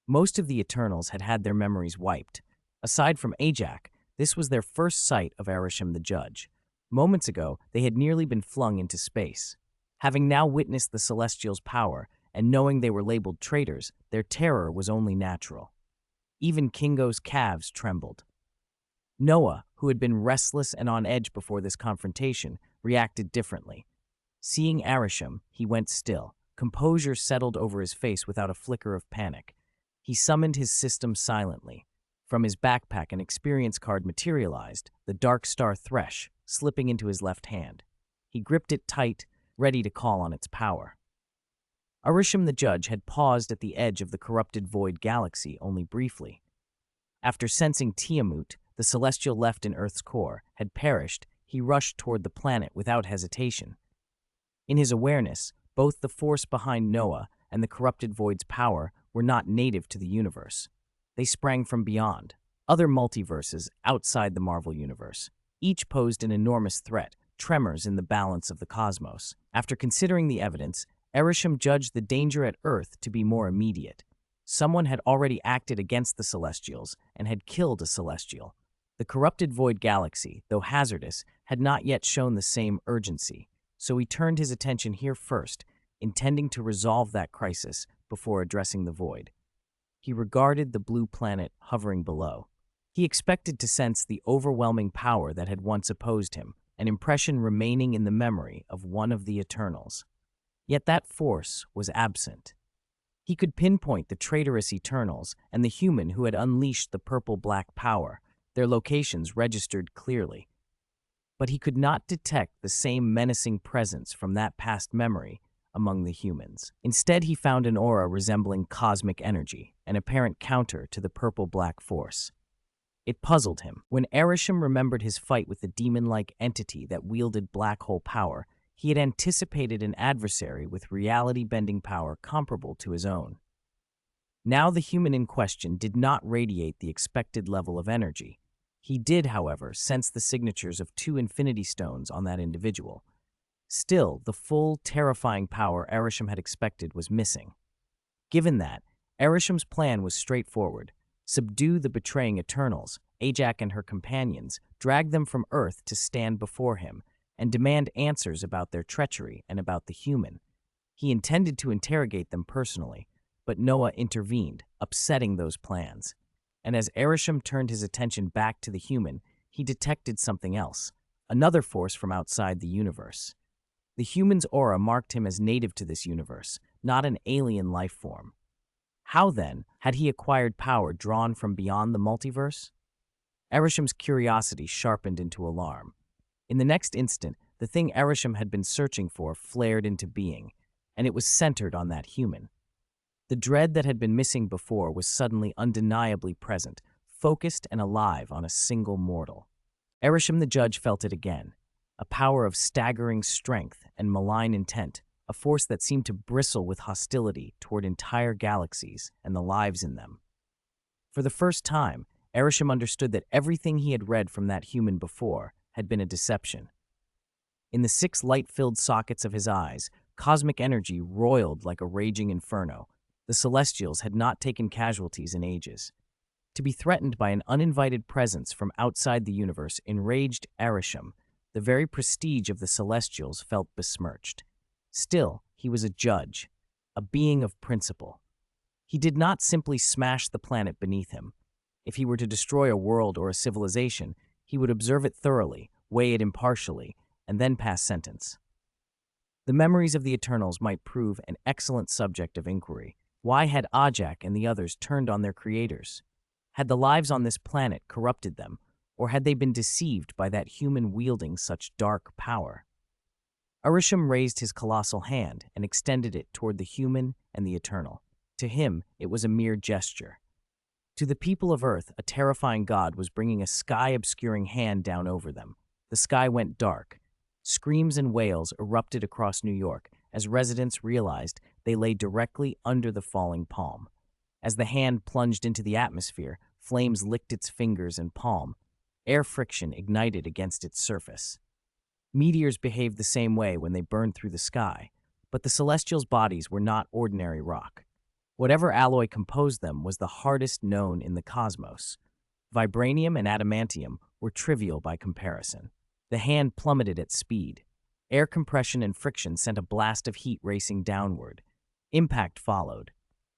[SPEAKER 1] Most of the Eternals had had their memories wiped. Aside from Ajak, this was their first sight of Arishem the Judge. Moments ago, they had nearly been flung into space. Having now witnessed the Celestials' power, and knowing they were labeled traitors, their terror was only natural. Even Kingo's calves trembled. Noah, who had been restless and on edge before this confrontation, reacted differently. Seeing Arishem, he went still. Composure settled over his face without a flicker of panic. He summoned his system silently. From his backpack, an experience card materialized, the Dark Star Thresh, slipping into his left hand. He gripped it tight, ready to call on its power. Arishem the Judge had paused at the edge of the corrupted void galaxy only briefly. After sensing Tiamut, the celestial left in Earth's core, had perished, he rushed toward the planet without hesitation. In his awareness, both the force behind Noah and the corrupted void's power were not native to the universe. They sprang from beyond, other multiverses outside the Marvel universe. Each posed an enormous threat, tremors in the balance of the cosmos. After considering the evidence, Arishem judged the danger at Earth to be more immediate. Someone had already acted against the Celestials and had killed a Celestial. The corrupted void galaxy, though hazardous, had not yet shown the same urgency, so he turned his attention here first, intending to resolve that crisis before addressing the void. He regarded the blue planet hovering below. He expected to sense the overwhelming power that had once opposed him, an impression remaining in the memory of one of the Eternals. Yet that force was absent. He could pinpoint the traitorous Eternals and the human who had unleashed the purple-black power, their locations registered clearly. But he could not detect the same menacing presence from that past memory among the humans. Instead, he found an aura resembling cosmic energy, an apparent counter to the purple-black force. It puzzled him. When Arishem remembered his fight with the demon-like entity that wielded black hole power, he had anticipated an adversary with reality-bending power comparable to his own. Now the human in question did not radiate the expected level of energy. He did, however, sense the signatures of 2 infinity stones on that individual. Still, the full, terrifying power Arishem had expected was missing. Given that, Arishem's plan was straightforward. Subdue the betraying Eternals, Ajak and her companions, drag them from Earth to stand before him, and demand answers about their treachery and about the human. He intended to interrogate them personally, but Noah intervened, upsetting those plans. And as Arishem turned his attention back to the human, he detected something else, another force from outside the universe. The human's aura marked him as native to this universe, not an alien life form. How, then, had he acquired power drawn from beyond the multiverse? Arishem's curiosity sharpened into alarm. In the next instant, the thing Arishem had been searching for flared into being, and it was centered on that human. The dread that had been missing before was suddenly undeniably present, focused and alive on a single mortal. Erisham the judge felt it again, a power of staggering strength and malign intent, a force that seemed to bristle with hostility toward entire galaxies and the lives in them. For the first time, Erisham understood that everything he had read from that human before had been a deception. In the 6 light-filled sockets of his eyes, cosmic energy roiled like a raging inferno. The Celestials had not taken casualties in ages. To be threatened by an uninvited presence from outside the universe enraged Erisham. The very prestige of the Celestials felt besmirched. Still, he was a judge, a being of principle. He did not simply smash the planet beneath him. If he were to destroy a world or a civilization, he would observe it thoroughly, weigh it impartially, and then pass sentence. The memories of the Eternals might prove an excellent subject of inquiry. Why had Ajak and the others turned on their creators? Had the lives on this planet corrupted them, or had they been deceived by that human wielding such dark power? Erisham raised his colossal hand and extended it toward the human and the eternal. To him, it was a mere gesture. To the people of Earth, a terrifying god was bringing a sky-obscuring hand down over them. The sky went dark. Screams and wails erupted across New York as residents realized they lay directly under the falling palm. As the hand plunged into the atmosphere, flames licked its fingers and palm. Air friction ignited against its surface. Meteors behaved the same way when they burned through the sky, but the Celestials' bodies were not ordinary rock. Whatever alloy composed them was the hardest known in the cosmos. Vibranium and adamantium were trivial by comparison. The hand plummeted at speed. Air compression and friction sent a blast of heat racing downward. Impact followed.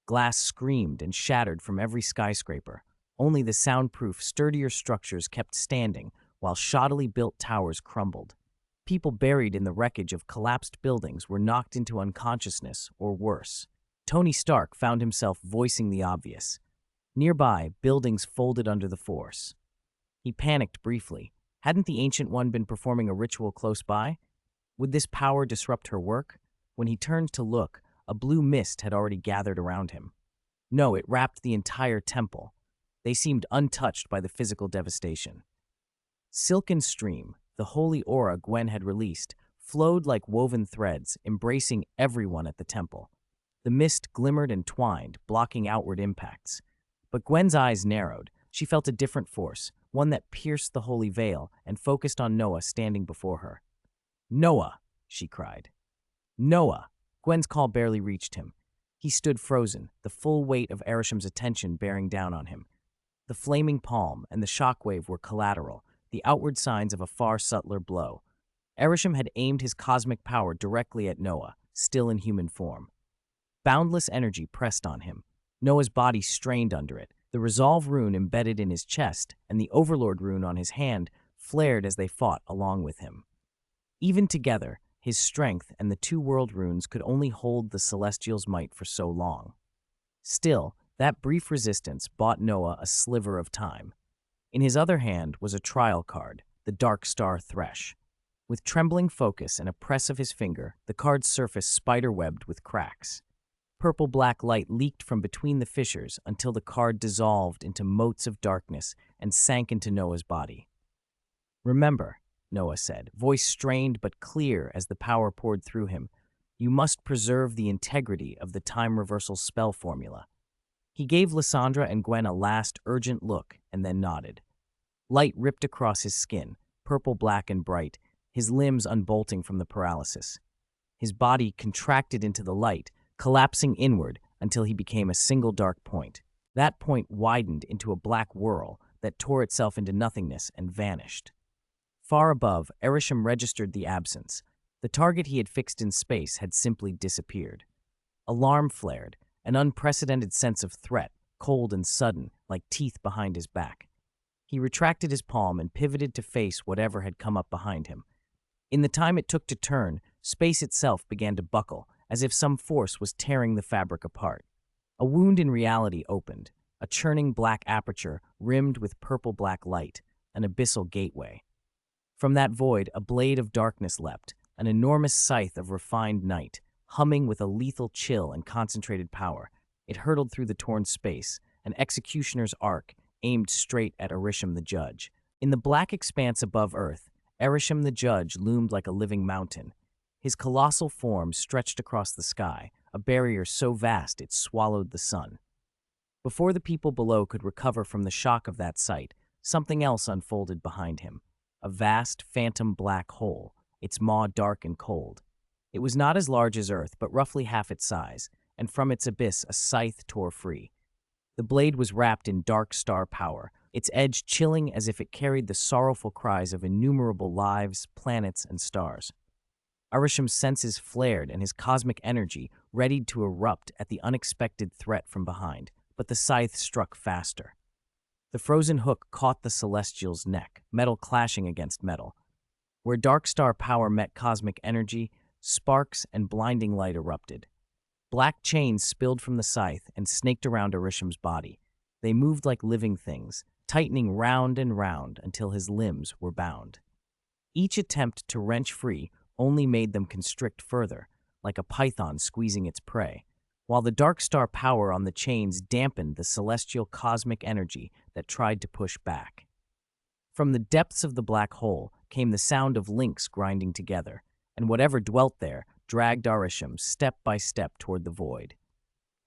[SPEAKER 1] Glass screamed and shattered from every skyscraper. Only the soundproof, sturdier structures kept standing, while shoddily built towers crumbled. People buried in the wreckage of collapsed buildings were knocked into unconsciousness or worse. Tony Stark found himself voicing the obvious. Nearby, buildings folded under the force. He panicked briefly. Hadn't the Ancient One been performing a ritual close by? Would this power disrupt her work? When he turned to look, a blue mist had already gathered around him. No, it wrapped the entire temple. They seemed untouched by the physical devastation. Silken stream, the holy aura Gwen had released, flowed like woven threads, embracing everyone at the temple. The mist glimmered and twined, blocking outward impacts. But Gwen's eyes narrowed. She felt a different force, one that pierced the holy veil and focused on Noah standing before her. "Noah!" she cried. "Noah!" Gwen's call barely reached him. He stood frozen, the full weight of Erisham's attention bearing down on him. The flaming palm and the shockwave were collateral, the outward signs of a far subtler blow. Erisham had aimed his cosmic power directly at Noah, still in human form. Boundless energy pressed on him. Noah's body strained under it. The Resolve rune embedded in his chest and the Overlord rune on his hand flared as they fought along with him. Even together, his strength and the 2 world runes could only hold the Celestials' might for so long. Still, that brief resistance bought Noah a sliver of time. In his other hand was a trial card, the Dark Star Thresh. With trembling focus and a press of his finger, the card's surface spider-webbed with cracks. Purple-black light leaked from between the fissures until the card dissolved into motes of darkness and sank into Noah's body. "Remember," Noah said, voice strained but clear as the power poured through him, "you must preserve the integrity of the time reversal spell formula." He gave Lysandra and Gwen a last urgent look and then nodded. Light ripped across his skin, purple-black and bright, his limbs unbolting from the paralysis. His body contracted into the light, collapsing inward until he became a single dark point. That point widened into a black whirl that tore itself into nothingness and vanished. Far above, Erisham registered the absence. The target he had fixed in space had simply disappeared. Alarm flared, an unprecedented sense of threat, cold and sudden, like teeth behind his back. He retracted his palm and pivoted to face whatever had come up behind him. In the time it took to turn, space itself began to buckle, as if some force was tearing the fabric apart. A wound in reality opened, a churning black aperture rimmed with purple-black light, an abyssal gateway. From that void, a blade of darkness leapt, an enormous scythe of refined night, humming with a lethal chill and concentrated power. It hurtled through the torn space, an executioner's arc, aimed straight at Erisham the Judge. In the black expanse above Earth, Erisham the Judge loomed like a living mountain. His colossal form stretched across the sky, a barrier so vast it swallowed the sun. Before the people below could recover from the shock of that sight, something else unfolded behind him. A vast, phantom black hole, its maw dark and cold. It was not as large as Earth, but roughly half its size, and from its abyss a scythe tore free. The blade was wrapped in dark star power, its edge chilling as if it carried the sorrowful cries of innumerable lives, planets, and stars. Arisham's senses flared and his cosmic energy readied to erupt at the unexpected threat from behind, but the scythe struck faster. The frozen hook caught the Celestial's neck, metal clashing against metal. Where dark star power met cosmic energy, sparks and blinding light erupted. Black chains spilled from the scythe and snaked around Arisham's body. They moved like living things, tightening round and round until his limbs were bound. Each attempt to wrench free only made them constrict further, like a python squeezing its prey, while the dark star power on the chains dampened the celestial cosmic energy that tried to push back. From the depths of the black hole came the sound of links grinding together, and whatever dwelt there dragged Arisham step by step toward the void.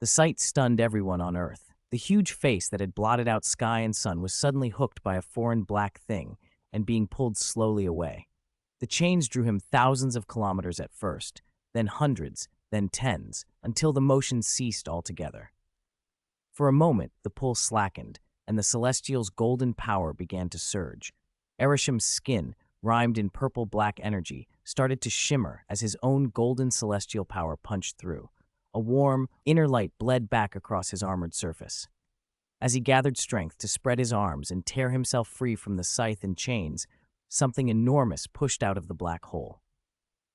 [SPEAKER 1] The sight stunned everyone on Earth. The huge face that had blotted out sky and sun was suddenly hooked by a foreign black thing and being pulled slowly away. The chains drew him thousands of kilometers at first, then hundreds, then tens, until the motion ceased altogether. For a moment, the pull slackened, and the Celestial's golden power began to surge. Arisham's skin, rimed in purple-black energy, started to shimmer as his own golden celestial power punched through. A warm, inner light bled back across his armored surface. As he gathered strength to spread his arms and tear himself free from the scythe and chains, something enormous pushed out of the black hole.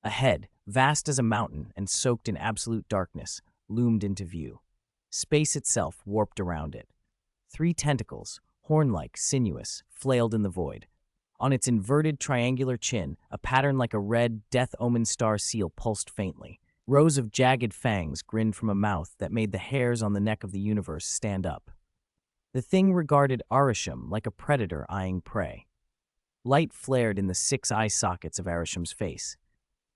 [SPEAKER 1] A head, vast as a mountain and soaked in absolute darkness, loomed into view. Space itself warped around it. 3 tentacles, horn-like, sinuous, flailed in the void. On its inverted triangular chin, a pattern like a red, death-omened star seal pulsed faintly. Rows of jagged fangs grinned from a mouth that made the hairs on the neck of the universe stand up. The thing regarded Arisham like a predator eyeing prey. Light flared in the 6 eye sockets of Arisham's face,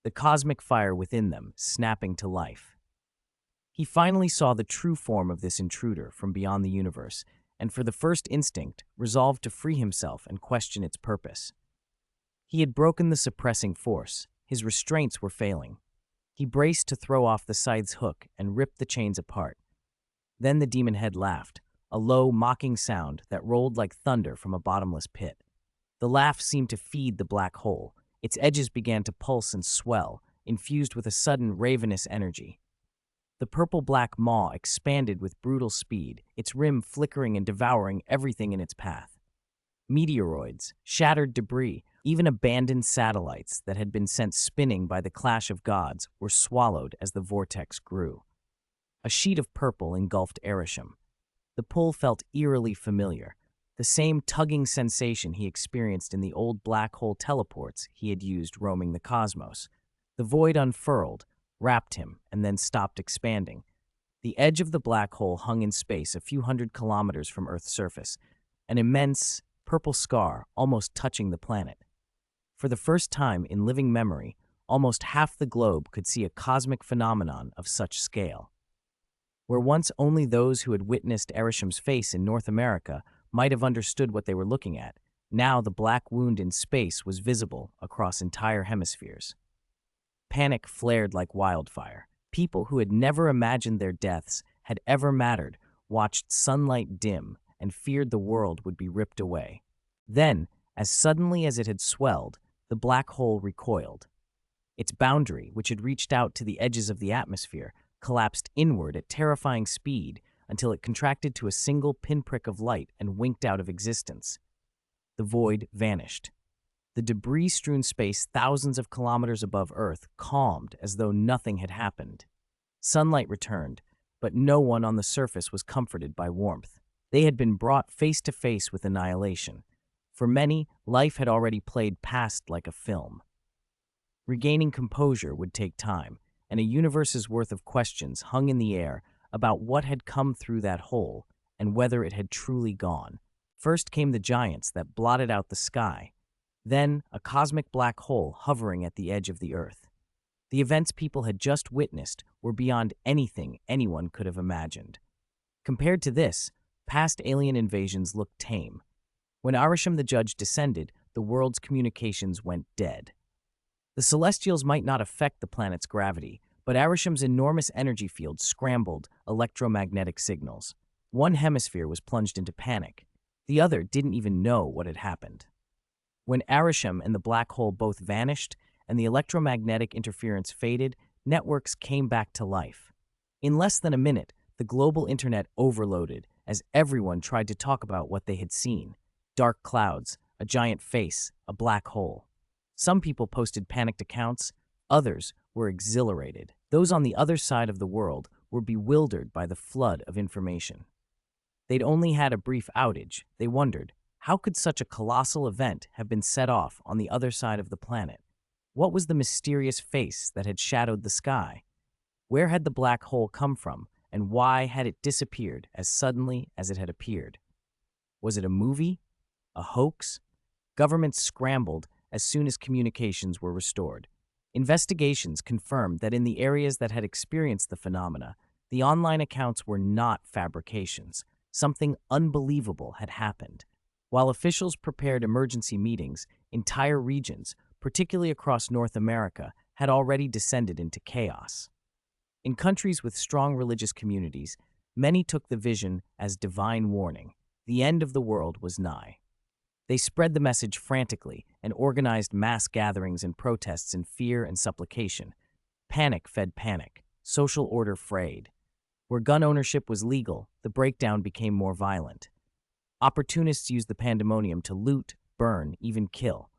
[SPEAKER 1] the cosmic fire within them snapping to life. He finally saw the true form of this intruder from beyond the universe, and for the first instinct, resolved to free himself and question its purpose. He had broken the suppressing force. His restraints were failing. He braced to throw off the scythe's hook and rip the chains apart. Then the demon head laughed, a low, mocking sound that rolled like thunder from a bottomless pit. The laugh seemed to feed the black hole. Its edges began to pulse and swell, infused with a sudden ravenous energy. The purple-black maw expanded with brutal speed, its rim flickering and devouring everything in its path. Meteoroids, shattered debris, even abandoned satellites that had been sent spinning by the clash of gods were swallowed as the vortex grew. A sheet of purple engulfed Arisham. The pull felt eerily familiar, the same tugging sensation he experienced in the old black hole teleports he had used roaming the cosmos. The void unfurled, wrapped him, and then stopped expanding. The edge of the black hole hung in space a few hundred kilometers from Earth's surface, an immense, purple scar almost touching the planet. For the first time in living memory, almost half the globe could see a cosmic phenomenon of such scale. Where once only those who had witnessed Arisham's face in North America might have understood what they were looking at, now the black wound in space was visible across entire hemispheres. Panic flared like wildfire. People who had never imagined their deaths had ever mattered watched sunlight dim and feared the world would be ripped away. Then, as suddenly as it had swelled, the black hole recoiled. Its boundary, which had reached out to the edges of the atmosphere, collapsed inward at terrifying speed until it contracted to a single pinprick of light and winked out of existence. The void vanished. The debris-strewn space thousands of kilometers above Earth calmed as though nothing had happened. Sunlight returned, but no one on the surface was comforted by warmth. They had been brought face to face with annihilation. For many, life had already played past like a film. Regaining composure would take time, and a universe's worth of questions hung in the air about what had come through that hole and whether it had truly gone. First came the giants that blotted out the sky, then a cosmic black hole hovering at the edge of the Earth. The events people had just witnessed were beyond anything anyone could have imagined. Compared to this, past alien invasions looked tame. When Arisham the judge descended, the world's communications went dead. The Celestials might not affect the planet's gravity, but Arisham's enormous energy field scrambled electromagnetic signals. One hemisphere was plunged into panic. The other didn't even know what had happened. When Arisham and the black hole both vanished and the electromagnetic interference faded, networks came back to life. In less than a minute, the global internet overloaded as everyone tried to talk about what they had seen. Dark clouds, a giant face, a black hole. Some people posted panicked accounts, others were exhilarated. Those on the other side of the world were bewildered by the flood of information. They'd only had a brief outage. They wondered, how could such a colossal event have been set off on the other side of the planet? What was the mysterious face that had shadowed the sky? Where had the black hole come from, and why had it disappeared as suddenly as it had appeared? Was it a movie? A hoax? Governments scrambled as soon as communications were restored. Investigations confirmed that in the areas that had experienced the phenomena, the online accounts were not fabrications. Something unbelievable had happened. While officials prepared emergency meetings, entire regions, particularly across North America, had already descended into chaos. In countries with strong religious communities, many took the vision as divine warning. The end of the world was nigh. They spread the message frantically and organized mass gatherings and protests in fear and supplication. Panic fed panic, social order frayed. Where gun ownership was legal, the breakdown became more violent. Opportunists used the pandemonium to loot, burn, even kill.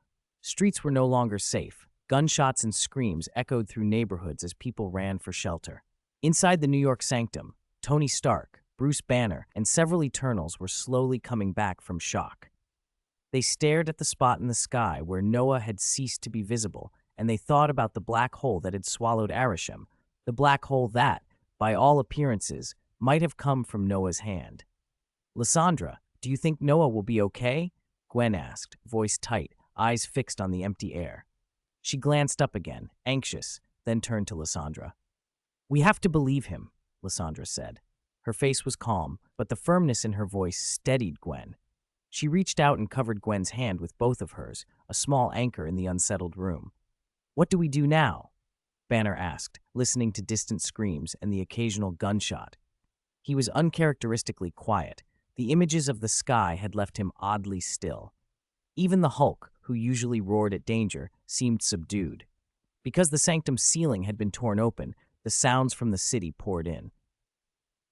[SPEAKER 1] Streets were no longer safe. Gunshots and screams echoed through neighborhoods as people ran for shelter. Inside the New York sanctum, Tony Stark, Bruce Banner, and several Eternals were slowly coming back from shock. They stared at the spot in the sky where Noah had ceased to be visible, and they thought about the black hole that had swallowed Arisham, the black hole that, by all appearances, might have come from Noah's hand. "Lysandra, do you think Noah will be okay?" Gwen asked, voice tight, eyes fixed on the empty air. She glanced up again, anxious, then turned to Lysandra. "We have to believe him," Lysandra said. Her face was calm, but the firmness in her voice steadied Gwen. She reached out and covered Gwen's hand with both of hers, a small anchor in the unsettled room. "What do we do now?" Banner asked, listening to distant screams and the occasional gunshot. He was uncharacteristically quiet. The images of the sky had left him oddly still. Even the Hulk, who usually roared at danger, seemed subdued. Because the sanctum's ceiling had been torn open, the sounds from the city poured in.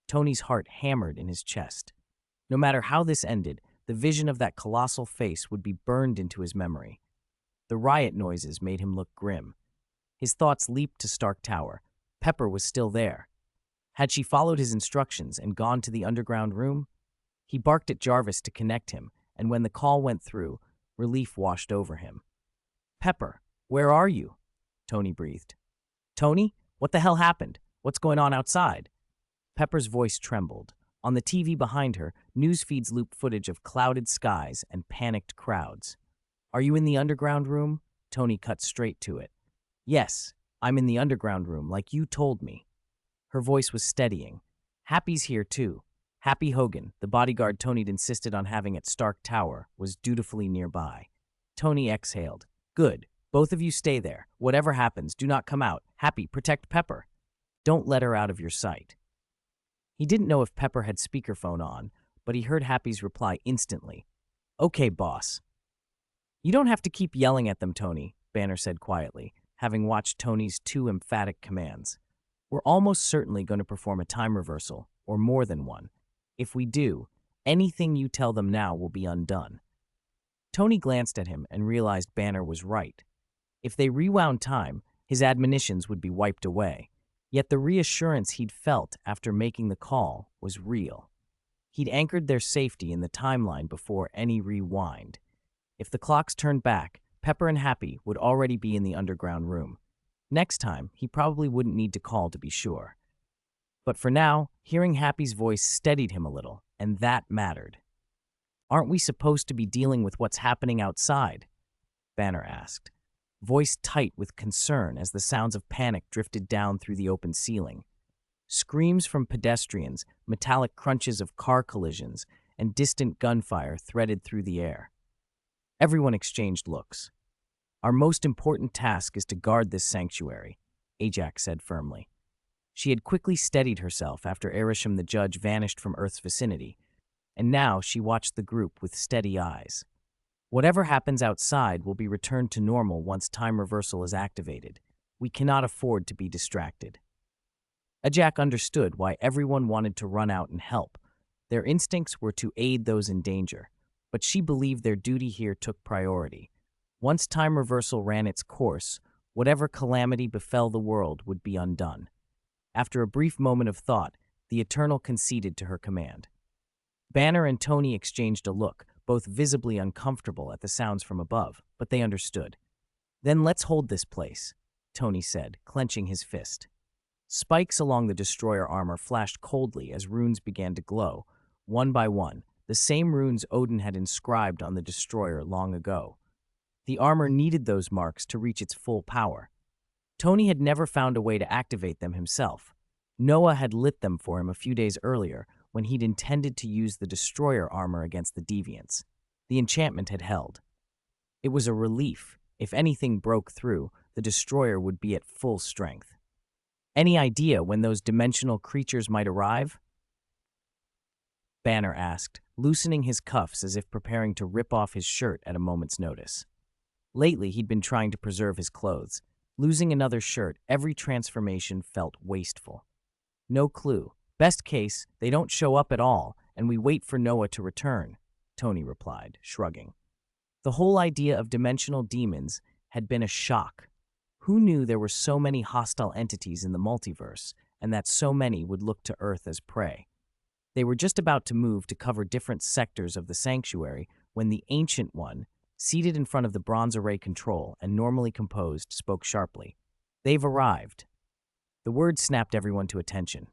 [SPEAKER 1] Tony's heart hammered in his chest. No matter how this ended, the vision of that colossal face would be burned into his memory. The riot noises made him look grim. His thoughts leaped to Stark Tower. Pepper was still there. Had she followed his instructions and gone to the underground room? He barked at Jarvis to connect him, and when the call went through, relief washed over him. "Pepper, where are you?" Tony breathed. "Tony, what the hell happened? What's going on outside?" Pepper's voice trembled. On the TV behind her, news feeds looped footage of clouded skies and panicked crowds. "Are you in the underground room?" Tony cut straight to it. "Yes, I'm in the underground room, like you told me." Her voice was steadying. "Happy's here, too." Happy Hogan, the bodyguard Tony'd insisted on having at Stark Tower, was dutifully nearby. Tony exhaled. "Good. Both of you stay there. Whatever happens, do not come out. Happy, protect Pepper. Don't let her out of your sight." He didn't know if Pepper had speakerphone on, but he heard Happy's reply instantly. "Okay, boss." "You don't have to keep yelling at them, Tony," Banner said quietly, having watched Tony's two emphatic commands. "We're almost certainly going to perform a time reversal, or more than one. If we do, anything you tell them now will be undone." Tony glanced at him and realized Banner was right. If they rewound time, his admonitions would be wiped away. Yet the reassurance he'd felt after making the call was real. He'd anchored their safety in the timeline before any rewind. If the clocks turned back, Pepper and Happy would already be in the underground room. Next time, he probably wouldn't need to call to be sure. But for now, hearing Happy's voice steadied him a little, and that mattered. Aren't we supposed to be dealing with what's happening outside? Banner asked, voice tight with concern as the sounds of panic drifted down through the open ceiling. Screams from pedestrians, metallic crunches of car collisions, and distant gunfire threaded through the air. Everyone exchanged looks. Our most important task is to guard this sanctuary, Ajax said firmly. She had quickly steadied herself after Erisham the judge vanished from Earth's vicinity, and now she watched the group with steady eyes. Whatever happens outside will be returned to normal once time reversal is activated. We cannot afford to be distracted. Ajak understood why everyone wanted to run out and help. Their instincts were to aid those in danger, but she believed their duty here took priority. Once time reversal ran its course, whatever calamity befell the world would be undone. After a brief moment of thought, the Eternal conceded to her command. Banner and Tony exchanged a look, both visibly uncomfortable at the sounds from above, but they understood. Then let's hold this place, Tony said, clenching his fist. Spikes along the destroyer armor flashed coldly as runes began to glow, one by one, the same runes Odin had inscribed on the destroyer long ago. The armor needed those marks to reach its full power. Tony had never found a way to activate them himself. Noah had lit them for him a few days earlier when he'd intended to use the destroyer armor against the deviants. The enchantment had held. It was a relief. If anything broke through, the destroyer would be at full strength. Any idea when those dimensional creatures might arrive? Banner asked, loosening his cuffs as if preparing to rip off his shirt at a moment's notice. Lately, he'd been trying to preserve his clothes. Losing another shirt, every transformation felt wasteful. No clue. Best case, they don't show up at all, and we wait for Noah to return, Tony replied, shrugging. The whole idea of dimensional demons had been a shock. Who knew there were so many hostile entities in the multiverse, and that so many would look to Earth as prey? They were just about to move to cover different sectors of the sanctuary when the Ancient One, seated in front of the bronze array control and normally composed, spoke sharply. They've arrived. The word snapped everyone to attention.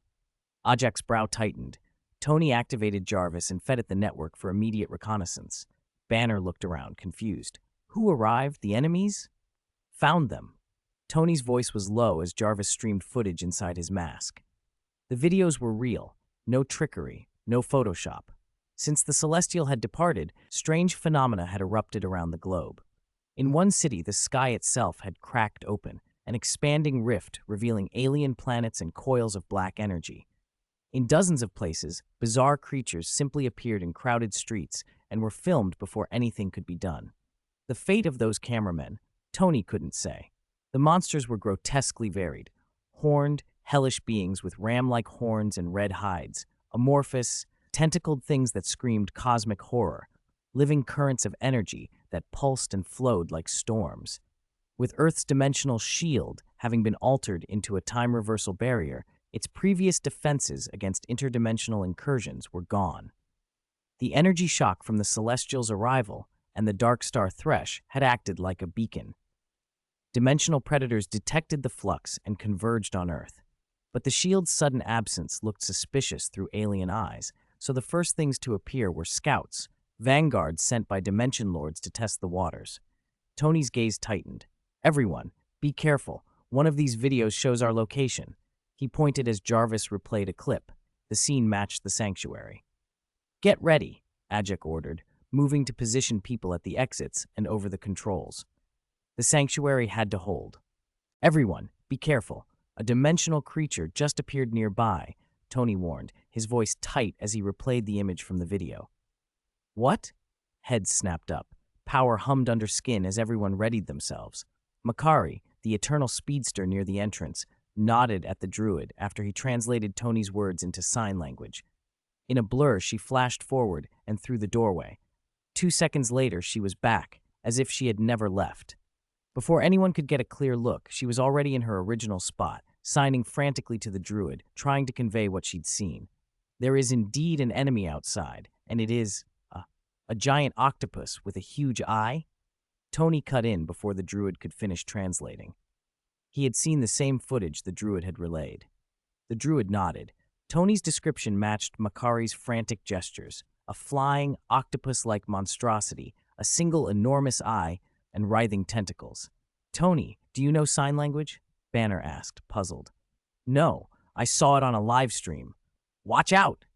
[SPEAKER 1] Ajak's brow tightened. Tony activated Jarvis and fed it the network for immediate reconnaissance. Banner looked around, confused. Who arrived? The enemies? Found them. Tony's voice was low as Jarvis streamed footage inside his mask. The videos were real. No trickery, no Photoshop. Since the Celestial had departed, strange phenomena had erupted around the globe. In one city, the sky itself had cracked open, an expanding rift revealing alien planets and coils of black energy. In dozens of places, bizarre creatures simply appeared in crowded streets and were filmed before anything could be done. The fate of those cameramen, Tony couldn't say. The monsters were grotesquely varied. Horned, hellish beings with ram-like horns and red hides, amorphous, tentacled things that screamed cosmic horror, living currents of energy that pulsed and flowed like storms. With Earth's dimensional shield having been altered into a time reversal barrier, its previous defenses against interdimensional incursions were gone. The energy shock from the Celestial's arrival and the Dark Star Thresh had acted like a beacon. Dimensional predators detected the flux and converged on Earth. But the shield's sudden absence looked suspicious through alien eyes, so the first things to appear were scouts, vanguards sent by Dimension Lords to test the waters. Tony's gaze tightened. Everyone, be careful. One of these videos shows our location. He pointed as Jarvis replayed a clip. The scene matched the sanctuary. Get ready, Ajak ordered, moving to position people at the exits and over the controls. The sanctuary had to hold. Everyone, be careful. A dimensional creature just appeared nearby, Tony warned, his voice tight as he replayed the image from the video. What? Heads snapped up. Power hummed under skin as everyone readied themselves. Makari, the eternal speedster near the entrance, nodded at the druid after he translated Tony's words into sign language. In a blur, she flashed forward and through the doorway. 2 seconds later, she was back, as if she had never left. Before anyone could get a clear look, she was already in her original spot, signing frantically to the druid, trying to convey what she'd seen. There is indeed an enemy outside, and it is a giant octopus with a huge eye? Tony cut in before the druid could finish translating. He had seen the same footage the druid had relayed. The druid nodded. Tony's description matched Makari's frantic gestures. a flying, octopus-like monstrosity, a single enormous eye, and writhing tentacles. "Tony, do you know sign language?" Banner asked, puzzled. "No, I saw it on a live stream." "Watch out!"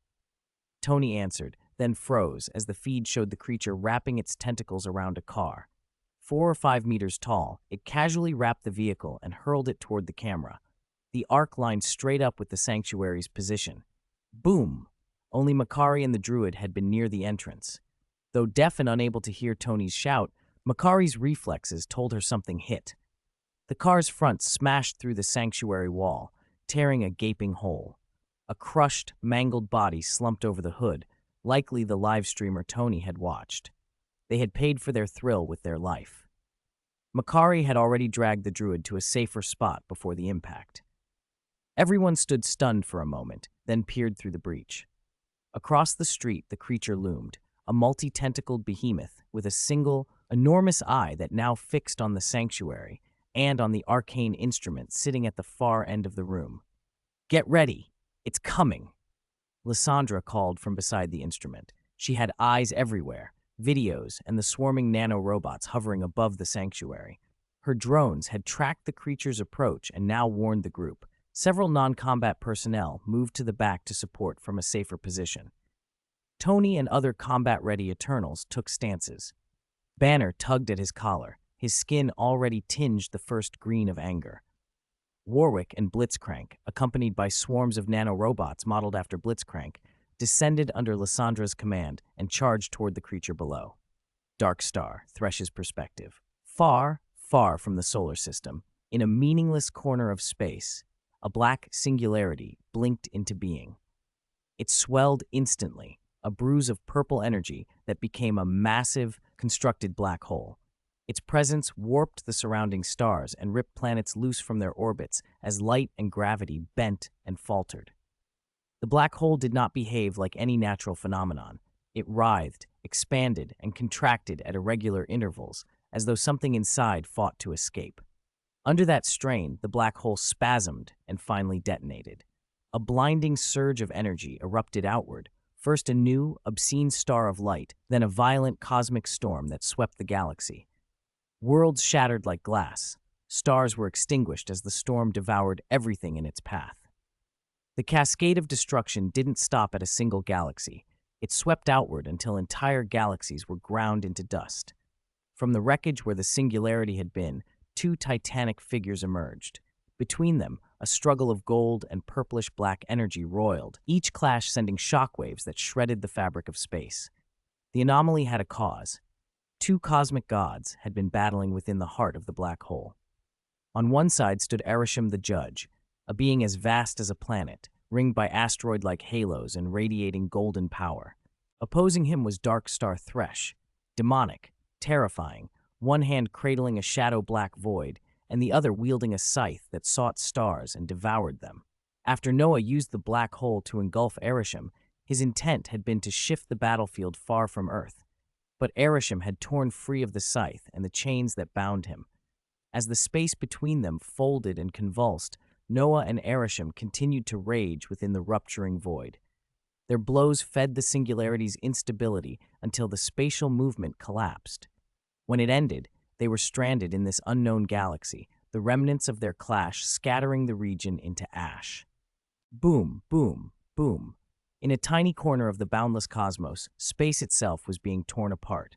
[SPEAKER 1] Tony answered, then froze as the feed showed the creature wrapping its tentacles around a car. 4 or 5 meters tall, it casually wrapped the vehicle and hurled it toward the camera. The arc lined straight up with the sanctuary's position. Boom! Only Makari and the druid had been near the entrance. Though deaf and unable to hear Tony's shout, Makari's reflexes told her something hit. The car's front smashed through the sanctuary wall, tearing a gaping hole. A crushed, mangled body slumped over the hood, likely the live streamer Tony had watched. They had paid for their thrill with their life. Makari had already dragged the druid to a safer spot before the impact. Everyone stood stunned for a moment, then peered through the breach. Across the street, the creature loomed, a multi-tentacled behemoth with a single, enormous eye that now fixed on the sanctuary and on the arcane instrument sitting at the far end of the room. "Get ready! It's coming!" Lysandra called from beside the instrument. She had eyes everywhere, videos, and the swarming nano-robots hovering above the sanctuary. Her drones had tracked the creature's approach and now warned the group. Several non-combat personnel moved to the back to support from a safer position. Tony and other combat-ready Eternals took stances. Banner tugged at his collar, his skin already tinged the first green of anger. Warwick and Blitzcrank, accompanied by swarms of nanorobots modeled after Blitzcrank, descended under Lysandra's command and charged toward the creature below. Dark Star, Thresh's perspective. Far, far from the solar system, in a meaningless corner of space, a black singularity blinked into being. It swelled instantly, a bruise of purple energy that became a massive, constructed black hole. Its presence warped the surrounding stars and ripped planets loose from their orbits as light and gravity bent and faltered. The black hole did not behave like any natural phenomenon. It writhed, expanded, and contracted at irregular intervals, as though something inside fought to escape. Under that strain, the black hole spasmed and finally detonated. A blinding surge of energy erupted outward, first a new, obscene star of light, then a violent cosmic storm that swept the galaxy. Worlds shattered like glass. Stars were extinguished as the storm devoured everything in its path. The cascade of destruction didn't stop at a single galaxy. It swept outward until entire galaxies were ground into dust. From the wreckage where the singularity had been, two titanic figures emerged. Between them, a struggle of gold and purplish-black energy roiled, each clash sending shockwaves that shredded the fabric of space. The anomaly had a cause. Two cosmic gods had been battling within the heart of the black hole. On one side stood Ereshkigal the Judge, a being as vast as a planet, ringed by asteroid-like halos and radiating golden power. Opposing him was Dark Star Thresh, demonic, terrifying, one hand cradling a shadow-black void, and the other wielding a scythe that sought stars and devoured them. After Noah used the black hole to engulf Ereshkigal, his intent had been to shift the battlefield far from Earth. But Ereshkigal had torn free of the scythe and the chains that bound him. As the space between them folded and convulsed, Noah and Ereshkigal continued to rage within the rupturing void. Their blows fed the singularity's instability until the spatial movement collapsed. When it ended, they were stranded in this unknown galaxy, the remnants of their clash scattering the region into ash. Boom, boom, boom. In a tiny corner of the boundless cosmos, space itself was being torn apart.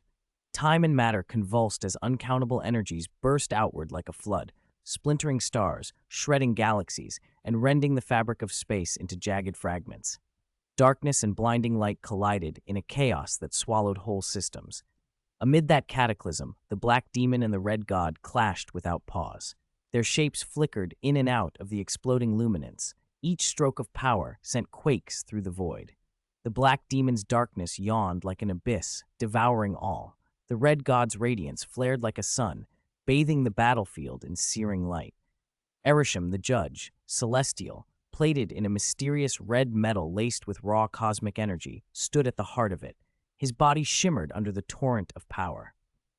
[SPEAKER 1] Time and matter convulsed as uncountable energies burst outward like a flood, splintering stars, shredding galaxies, and rending the fabric of space into jagged fragments. Darkness and blinding light collided in a chaos that swallowed whole systems. Amid that cataclysm, the black demon and the red god clashed without pause. Their shapes flickered in and out of the exploding luminance. Each stroke of power sent quakes through the void. The black demon's darkness yawned like an abyss, devouring all. The red god's radiance flared like a sun, bathing the battlefield in searing light. Ereshkigal the Judge, celestial, plated in a mysterious red metal laced with raw cosmic energy, stood at the heart of it. His body shimmered under the torrent of power.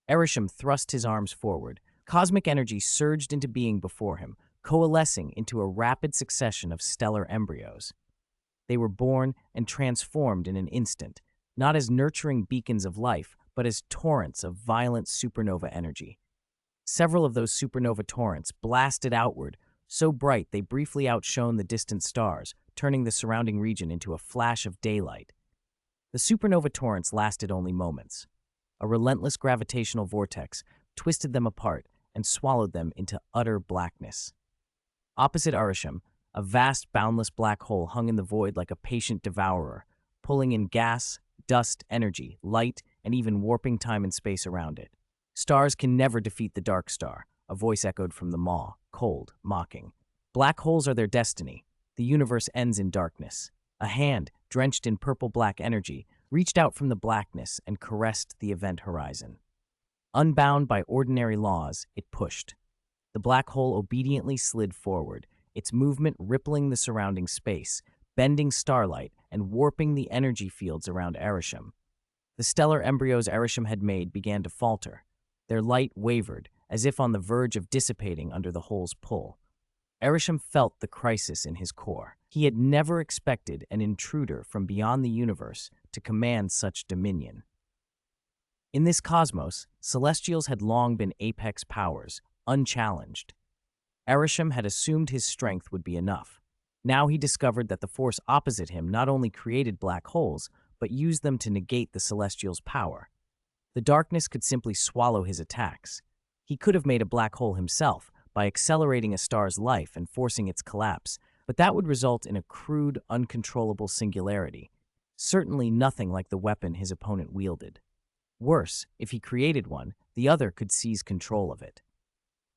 [SPEAKER 1] Ereshkigal thrust his arms forward. Cosmic energy surged into being before him, coalescing into a rapid succession of stellar embryos. They were born and transformed in an instant, not as nurturing beacons of life, but as torrents of violent supernova energy. Several of those supernova torrents blasted outward, so bright they briefly outshone the distant stars, turning the surrounding region into a flash of daylight. The supernova torrents lasted only moments. A relentless gravitational vortex twisted them apart and swallowed them into utter blackness. Opposite Arisham, a vast, boundless black hole hung in the void like a patient devourer, pulling in gas, dust, energy, light, and even warping time and space around it. Stars can never defeat the dark star, a voice echoed from the maw, cold, mocking. Black holes are their destiny. The universe ends in darkness. A hand, drenched in purple-black energy, reached out from the blackness and caressed the event horizon. Unbound by ordinary laws, it pushed. The black hole obediently slid forward, its movement rippling the surrounding space, bending starlight and warping the energy fields around Arisham. The stellar embryos Arisham had made began to falter. Their light wavered, as if on the verge of dissipating under the hole's pull. Arisham felt the crisis in his core. He had never expected an intruder from beyond the universe to command such dominion. In this cosmos, Celestials had long been apex powers, unchallenged. Arisham had assumed his strength would be enough. Now he discovered that the force opposite him not only created black holes, but used them to negate the Celestials' power. The darkness could simply swallow his attacks. He could have made a black hole himself by accelerating a star's life and forcing its collapse, but that would result in a crude, uncontrollable singularity, certainly nothing like the weapon his opponent wielded. Worse, if he created one, the other could seize control of it.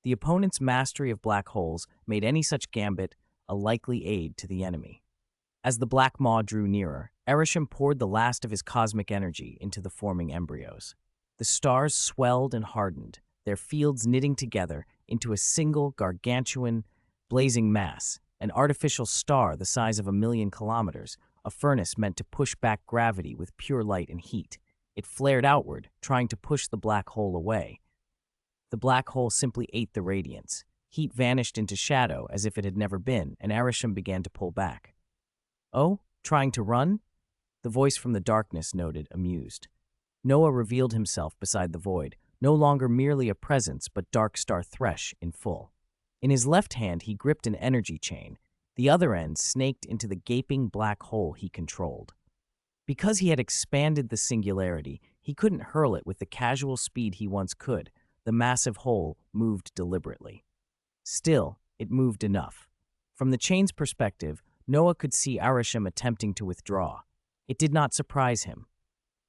[SPEAKER 1] The opponent's mastery of black holes made any such gambit a likely aid to the enemy. As the black maw drew nearer, Arisham poured the last of his cosmic energy into the forming embryos. The stars swelled and hardened, their fields knitting together into a single gargantuan, blazing mass, an artificial star the size of 1,000,000 kilometers, a furnace meant to push back gravity with pure light and heat. It flared outward, trying to push the black hole away. The black hole simply ate the radiance. Heat vanished into shadow as if it had never been, and Arisham began to pull back. "Oh, trying to run?" The voice from the darkness noted, amused. Noah revealed himself beside the void, no longer merely a presence but Dark Star Thresh in full. In his left hand he gripped an energy chain, the other end snaked into the gaping black hole he controlled. Because he had expanded the singularity, he couldn't hurl it with the casual speed he once could. The massive hole moved deliberately. Still, it moved enough. From the chain's perspective, Noah could see Arisham attempting to withdraw. It did not surprise him.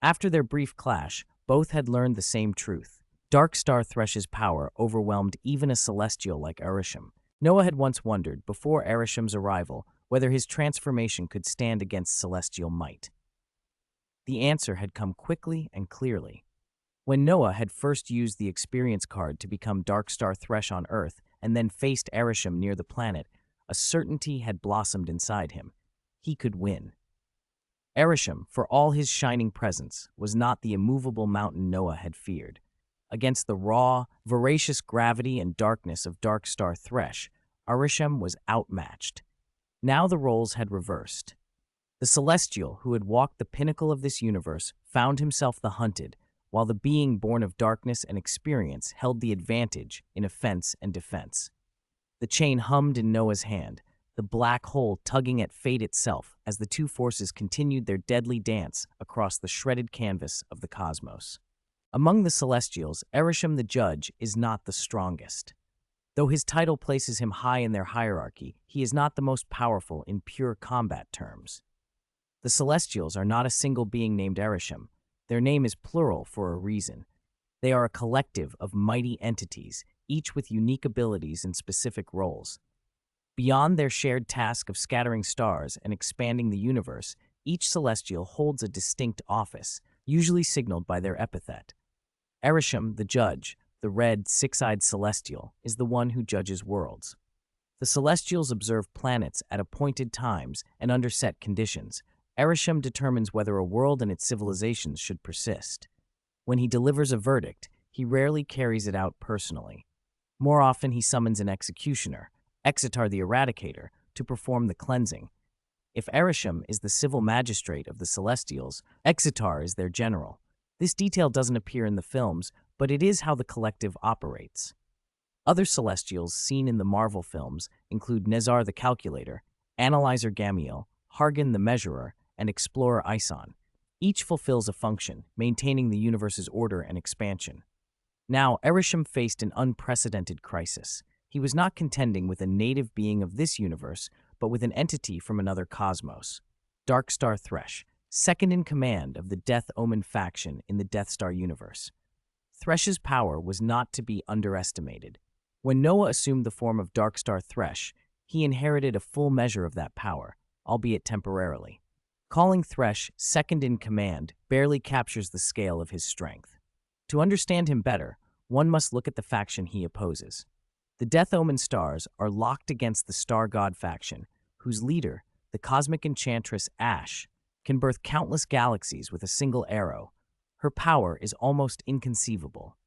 [SPEAKER 1] After their brief clash, both had learned the same truth. Dark Star Thresh's power overwhelmed even a celestial like Arisham. Noah had once wondered, before Arisham's arrival, whether his transformation could stand against celestial might. The answer had come quickly and clearly. When Noah had first used the experience card to become Dark Star Thresh on Earth and then faced Arisham near the planet, a certainty had blossomed inside him. He could win. Arisham, for all his shining presence, was not the immovable mountain Noah had feared. Against the raw, voracious gravity and darkness of Dark Star Thresh, Arisham was outmatched. Now the roles had reversed. The Celestial, who had walked the pinnacle of this universe, found himself the hunted, while the being born of darkness and experience held the advantage in offense and defense. The chain hummed in Noah's hand, the black hole tugging at fate itself as the two forces continued their deadly dance across the shredded canvas of the cosmos. Among the Celestials, Arisham the Judge is not the strongest. Though his title places him high in their hierarchy, he is not the most powerful in pure combat terms. The Celestials are not a single being named Arisham. Their name is plural for a reason. They are a collective of mighty entities, each with unique abilities and specific roles. Beyond their shared task of scattering stars and expanding the universe, each Celestial holds a distinct office, usually signaled by their epithet. Arisham, the Judge, the red, six-eyed Celestial, is the one who judges worlds. The Celestials observe planets at appointed times and under set conditions. Arisham determines whether a world and its civilizations should persist. When he delivers a verdict, he rarely carries it out personally. More often, he summons an executioner, Exitar the Eradicator, to perform the cleansing. If Erisham is the civil magistrate of the Celestials, Exitar is their general. This detail doesn't appear in the films, but it is how the collective operates. Other Celestials seen in the Marvel films include Nezar the Calculator, Analyzer Gamiel, Hargan the Measurer, and Explorer Ison. Each fulfills a function, maintaining the universe's order and expansion. Now, Erisham faced an unprecedented crisis. He was not contending with a native being of this universe, but with an entity from another cosmos. Darkstar Thresh, second in command of the Death Omen faction in the Death Star universe. Thresh's power was not to be underestimated. When Noah assumed the form of Darkstar Thresh, he inherited a full measure of that power, albeit temporarily. Calling Thresh second in command barely captures the scale of his strength. To understand him better, one must look at the faction he opposes. The Death Omen stars are locked against the Star God faction, whose leader, the cosmic enchantress Ash, can birth countless galaxies with a single arrow. Her power is almost inconceivable.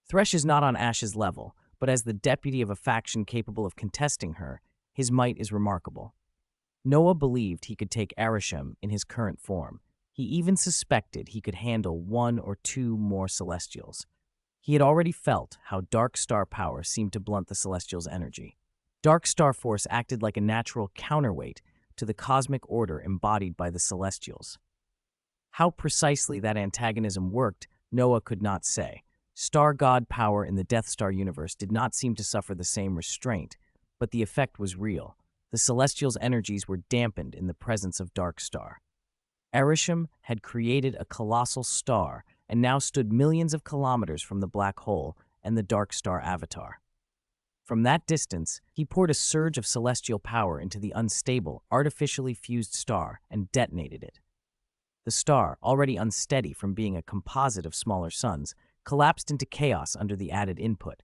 [SPEAKER 1] Thresh is not on Ash's level, but as the deputy of a faction capable of contesting her, his might is remarkable. Noah believed he could take Erisham in his current form. He even suspected he could handle one or two more Celestials. He had already felt how dark star power seemed to blunt the Celestials' energy. Dark star force acted like a natural counterweight to the cosmic order embodied by the Celestials. How precisely that antagonism worked, Noah could not say. Star God power in the Death Star universe did not seem to suffer the same restraint, but the effect was real. The Celestials' energies were dampened in the presence of Dark Star. Erisham had created a colossal star and now stood millions of kilometers from the black hole and the Dark Star avatar. From that distance, he poured a surge of celestial power into the unstable, artificially fused star and detonated it. The star, already unsteady from being a composite of smaller suns, collapsed into chaos under the added input.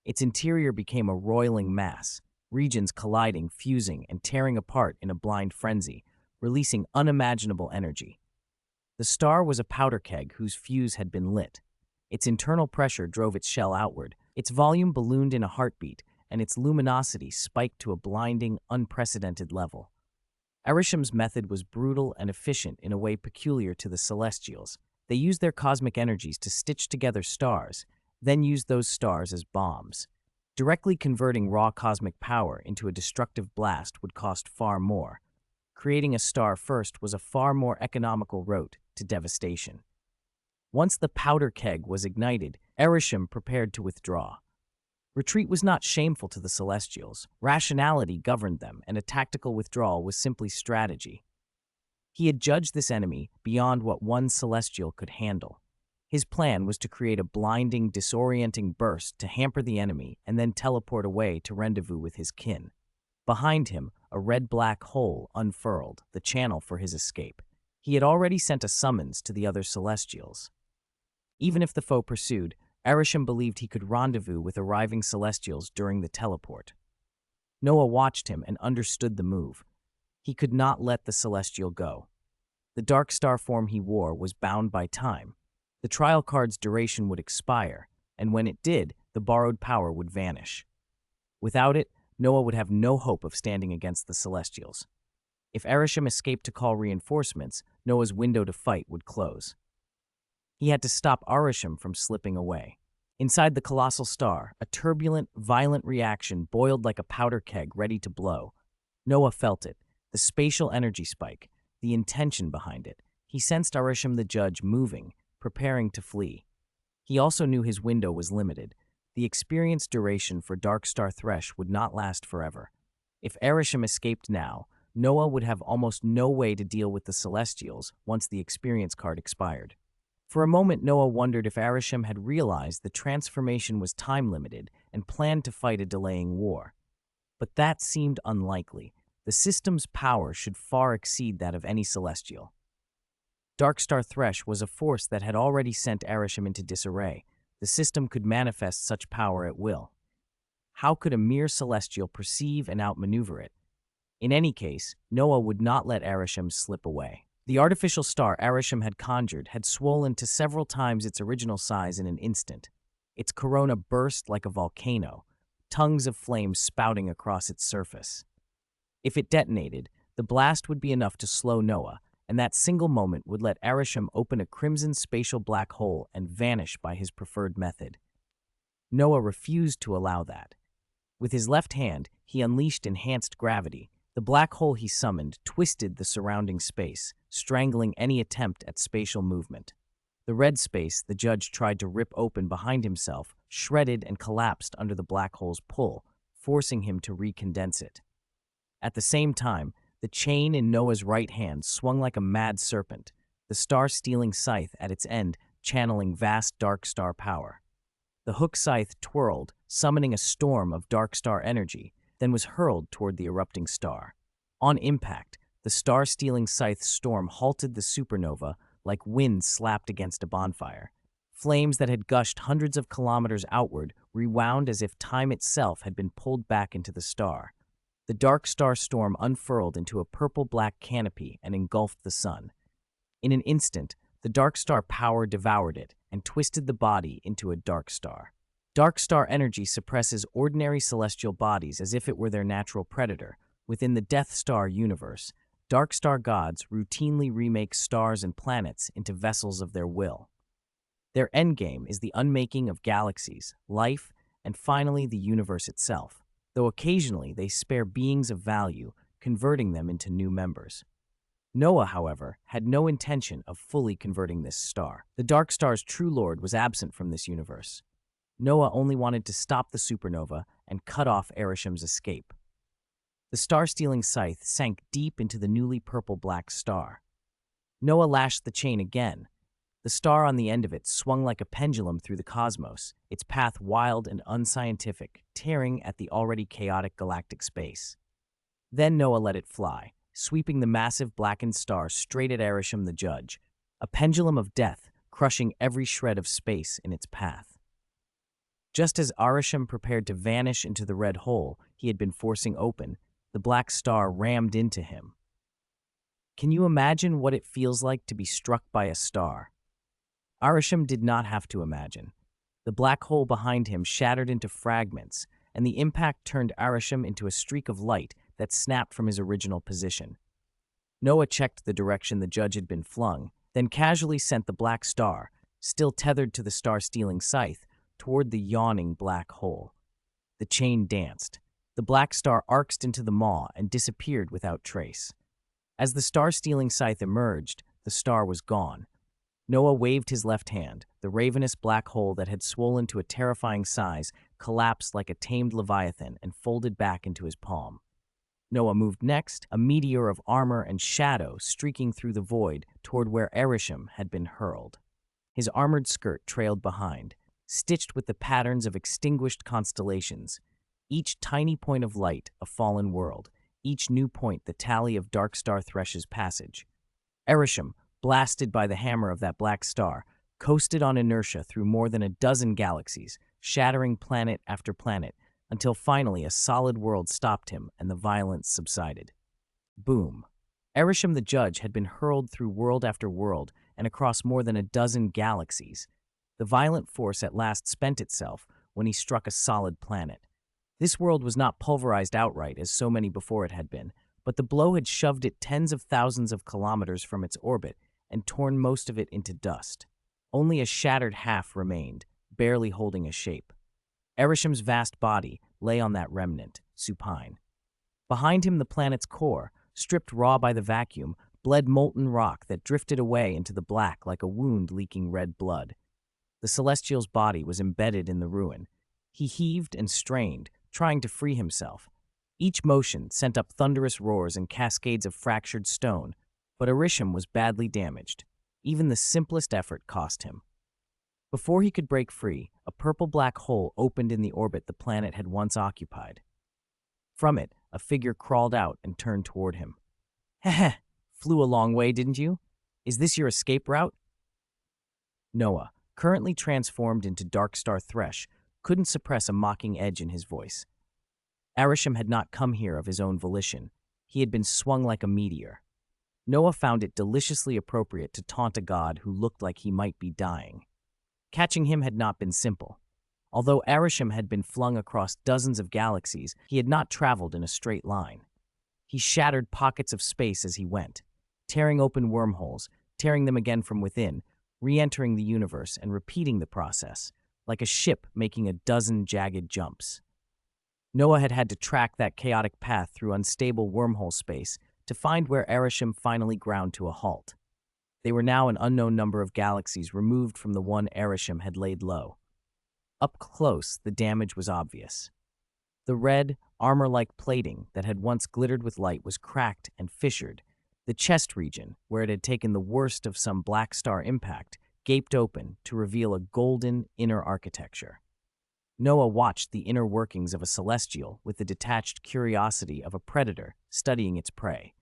[SPEAKER 1] Its interior became a roiling mass, regions colliding, fusing, and tearing apart in a blind frenzy, releasing unimaginable energy. The star was a powder keg whose fuse had been lit. Its internal pressure drove its shell outward, its volume ballooned in a heartbeat, and its luminosity spiked to a blinding, unprecedented level. Erisham's method was brutal and efficient in a way peculiar to the Celestials. They used their cosmic energies to stitch together stars, then used those stars as bombs. Directly converting raw cosmic power into a destructive blast would cost far more. Creating a star first was a far more economical route to devastation. Once the powder keg was ignited, Erisham prepared to withdraw. Retreat was not shameful to the Celestials. Rationality governed them, and a tactical withdrawal was simply strategy. He had judged this enemy beyond what one Celestial could handle. His plan was to create a blinding, disorienting burst to hamper the enemy and then teleport away to rendezvous with his kin. Behind him, a red-black hole unfurled, the channel for his escape. He had already sent a summons to the other Celestials. Even if the foe pursued, Erisham believed he could rendezvous with arriving Celestials during the teleport. Noah watched him and understood the move. He could not let the Celestial go. The dark star form he wore was bound by time. The trial card's duration would expire, and when it did, the borrowed power would vanish. Without it, Noah would have no hope of standing against the Celestials. If Erisham escaped to call reinforcements, Noah's window to fight would close. He had to stop Erisham from slipping away. Inside the colossal star, a turbulent, violent reaction boiled like a powder keg ready to blow. Noah felt it, the spatial energy spike, the intention behind it. He sensed Erisham the judge moving, preparing to flee. He also knew his window was limited. The experience duration for Dark Star Thresh would not last forever. If Erisham escaped now, Noah would have almost no way to deal with the Celestials once the experience card expired. For a moment, Noah wondered if Erisham had realized the transformation was time-limited and planned to fight a delaying war. But that seemed unlikely. The system's power should far exceed that of any Celestial. Darkstar Thresh was a force that had already sent Erisham into disarray. The system could manifest such power at will. How could a mere Celestial perceive and outmaneuver it? In any case, Noah would not let Erisham slip away. The artificial star Erisham had conjured had swollen to several times its original size in an instant. Its corona burst like a volcano, tongues of flame spouting across its surface. If it detonated, The blast would be enough to slow Noah, and that single moment would let Arishem open a crimson spatial black hole and vanish by his preferred method. Noah refused to allow that. With his left hand, he unleashed enhanced gravity. The black hole he summoned twisted the surrounding space, strangling any attempt at spatial movement. The red space the judge tried to rip open behind himself shredded and collapsed under the black hole's pull, forcing him to recondense it. At the same time, the chain in Noah's right hand swung like a mad serpent, the star-stealing scythe at its end channeling vast dark star power. The hook scythe twirled, summoning a storm of dark star energy, then was hurled toward the erupting star. On impact, the star-stealing scythe storm halted the supernova like wind slapped against a bonfire. Flames that had gushed hundreds of kilometers outward rewound as if time itself had been pulled back into the star. The dark star storm unfurled into a purple-black canopy and engulfed the sun. In an instant, the dark star power devoured it and twisted the body into a dark star. Dark star energy suppresses ordinary celestial bodies as if it were their natural predator. Within the Death Star universe, dark star gods routinely remake stars and planets into vessels of their will. Their endgame is the unmaking of galaxies, life, and finally the universe itself, though occasionally they spare beings of value, converting them into new members. Noah, however, had no intention of fully converting this star. The dark star's true lord was absent from this universe. Noah only wanted to stop the supernova and cut off Arishem's escape. The star-stealing scythe sank deep into the newly purple-black star. Noah lashed the chain again. The star on the end of it swung like a pendulum through the cosmos, its path wild and unscientific, tearing at the already chaotic galactic space. Then Noah let it fly, sweeping the massive blackened star straight at Arishem the judge, a pendulum of death crushing every shred of space in its path. Just as Arishem prepared to vanish into the red hole he had been forcing open, the black star rammed into him. Can you imagine what it feels like to be struck by a star? Arishem did not have to imagine. The black hole behind him shattered into fragments, and the impact turned Arishem into a streak of light that snapped from his original position. Noah checked the direction the judge had been flung, then casually sent the black star, still tethered to the star-stealing scythe, toward the yawning black hole. The chain danced. The black star arced into the maw and disappeared without trace. As the star-stealing scythe emerged, the star was gone. Noah waved his left hand. The ravenous black hole that had swollen to a terrifying size collapsed like a tamed leviathan and folded back into his palm. Noah moved next, a meteor of armor and shadow streaking through the void toward where Arishem had been hurled. His armored skirt trailed behind, stitched with the patterns of extinguished constellations, each tiny point of light a fallen world, each new point the tally of dark star Thresh's passage. Arishem, blasted by the hammer of that black star, coasted on inertia through more than a dozen galaxies, shattering planet after planet, until finally a solid world stopped him and the violence subsided. Boom. Arishem the judge had been hurled through world after world and across more than a dozen galaxies. The violent force at last spent itself when he struck a solid planet. This world was not pulverized outright as so many before it had been, but the blow had shoved it tens of thousands of kilometers from its orbit and torn most of it into dust. Only a shattered half remained, barely holding a shape. Arishem's vast body lay on that remnant, supine. Behind him, the planet's core, stripped raw by the vacuum, bled molten rock that drifted away into the black like a wound leaking red blood. The Celestial's body was embedded in the ruin. He heaved and strained, trying to free himself. Each motion sent up thunderous roars and cascades of fractured stone, but Arishem was badly damaged. Even the simplest effort cost him. Before he could break free, a purple-black hole opened in the orbit the planet had once occupied. From it, a figure crawled out and turned toward him. "Heh, flew a long way, didn't you? Is this your escape route?" Noah, currently transformed into Dark Star Thresh, couldn't suppress a mocking edge in his voice. Arishem had not come here of his own volition. He had been swung like a meteor. Noah found it deliciously appropriate to taunt a god who looked like he might be dying. Catching him had not been simple. Although Arishem had been flung across dozens of galaxies, he had not traveled in a straight line. He shattered pockets of space as he went, tearing open wormholes, tearing them again from within, re-entering the universe and repeating the process, like a ship making a dozen jagged jumps. Noah had had to track that chaotic path through unstable wormhole space to find where Ereshkigal finally ground to a halt. They were now an unknown number of galaxies removed from the one Ereshkigal had laid low. Up close, the damage was obvious. The red, armor-like plating that had once glittered with light was cracked and fissured. The chest region, where it had taken the worst of some black star impact, gaped open to reveal a golden inner architecture. Noah watched the inner workings of a celestial with the detached curiosity of a predator studying its prey.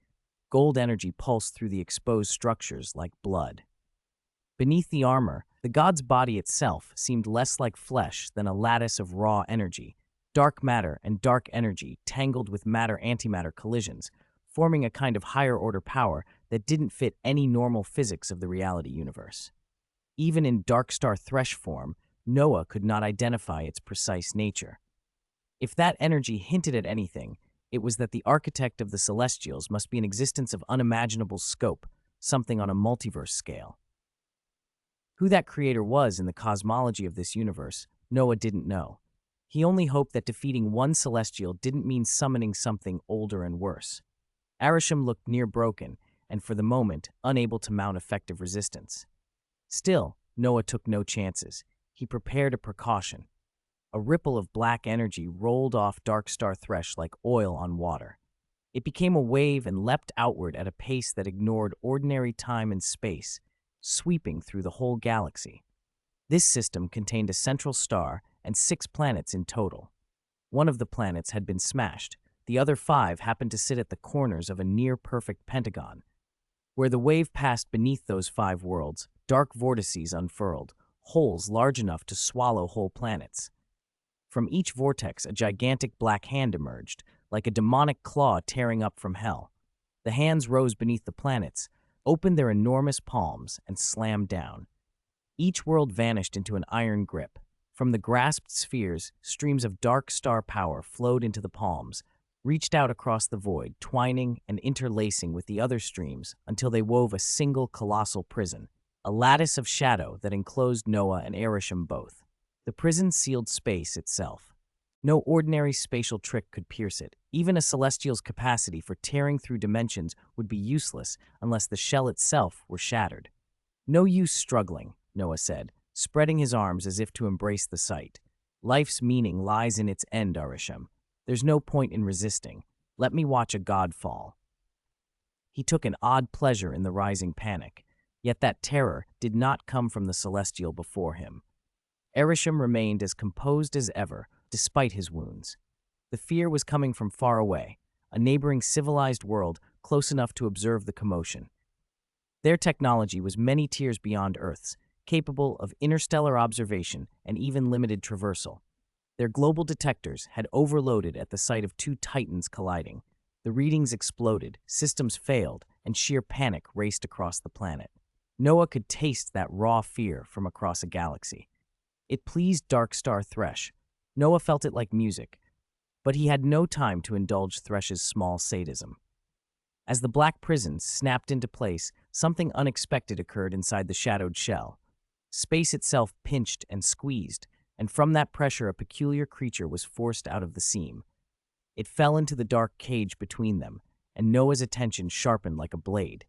[SPEAKER 1] Gold energy pulsed through the exposed structures like blood. Beneath the armor, the god's body itself seemed less like flesh than a lattice of raw energy, dark matter and dark energy tangled with matter-antimatter collisions, forming a kind of higher-order power that didn't fit any normal physics of the reality universe. Even in dark star thresh form, Noah could not identify its precise nature. If that energy hinted at anything, it was that the architect of the Celestials must be an existence of unimaginable scope, something on a multiverse scale. Who that creator was in the cosmology of this universe, Noah didn't know. He only hoped that defeating one Celestial didn't mean summoning something older and worse. Ereshkigal looked near broken, and for the moment, unable to mount effective resistance. Still, Noah took no chances. He prepared a precaution. A ripple of black energy rolled off dark star thresh like oil on water. It became a wave and leapt outward at a pace that ignored ordinary time and space, sweeping through the whole galaxy. This system contained a central star and 6 planets in total. One of the planets had been smashed. The other 5 happened to sit at the corners of a near-perfect pentagon. Where the wave passed beneath those 5 worlds, dark vortices unfurled, holes large enough to swallow whole planets. From each vortex, a gigantic black hand emerged, like a demonic claw tearing up from hell. The hands rose beneath the planets, opened their enormous palms, and slammed down. Each world vanished into an iron grip. From the grasped spheres, streams of dark star power flowed into the palms, reached out across the void, twining and interlacing with the other streams until they wove a single colossal prison, a lattice of shadow that enclosed Noah and Ereshkigal both. The prison sealed space itself. No ordinary spatial trick could pierce it. Even a celestial's capacity for tearing through dimensions would be useless unless the shell itself were shattered. No use struggling, Noah said, spreading his arms as if to embrace the sight. Life's meaning lies in its end, Ereshkigal. There's no point in resisting. Let me watch a god fall. He took an odd pleasure in the rising panic, yet that terror did not come from the celestial before him. Ereshkigal remained as composed as ever, despite his wounds. The fear was coming from far away, a neighboring civilized world close enough to observe the commotion. Their technology was many tiers beyond Earth's, capable of interstellar observation and even limited traversal. Their global detectors had overloaded at the sight of 2 titans colliding. The readings exploded, systems failed, and sheer panic raced across the planet. Noah could taste that raw fear from across a galaxy. It pleased Dark Star Thresh. Noah felt it like music, but he had no time to indulge Thresh's small sadism. As the black prisons snapped into place, something unexpected occurred inside the shadowed shell. Space itself pinched and squeezed, and from that pressure a peculiar creature was forced out of the seam. It fell into the dark cage between them, and Noah's attention sharpened like a blade.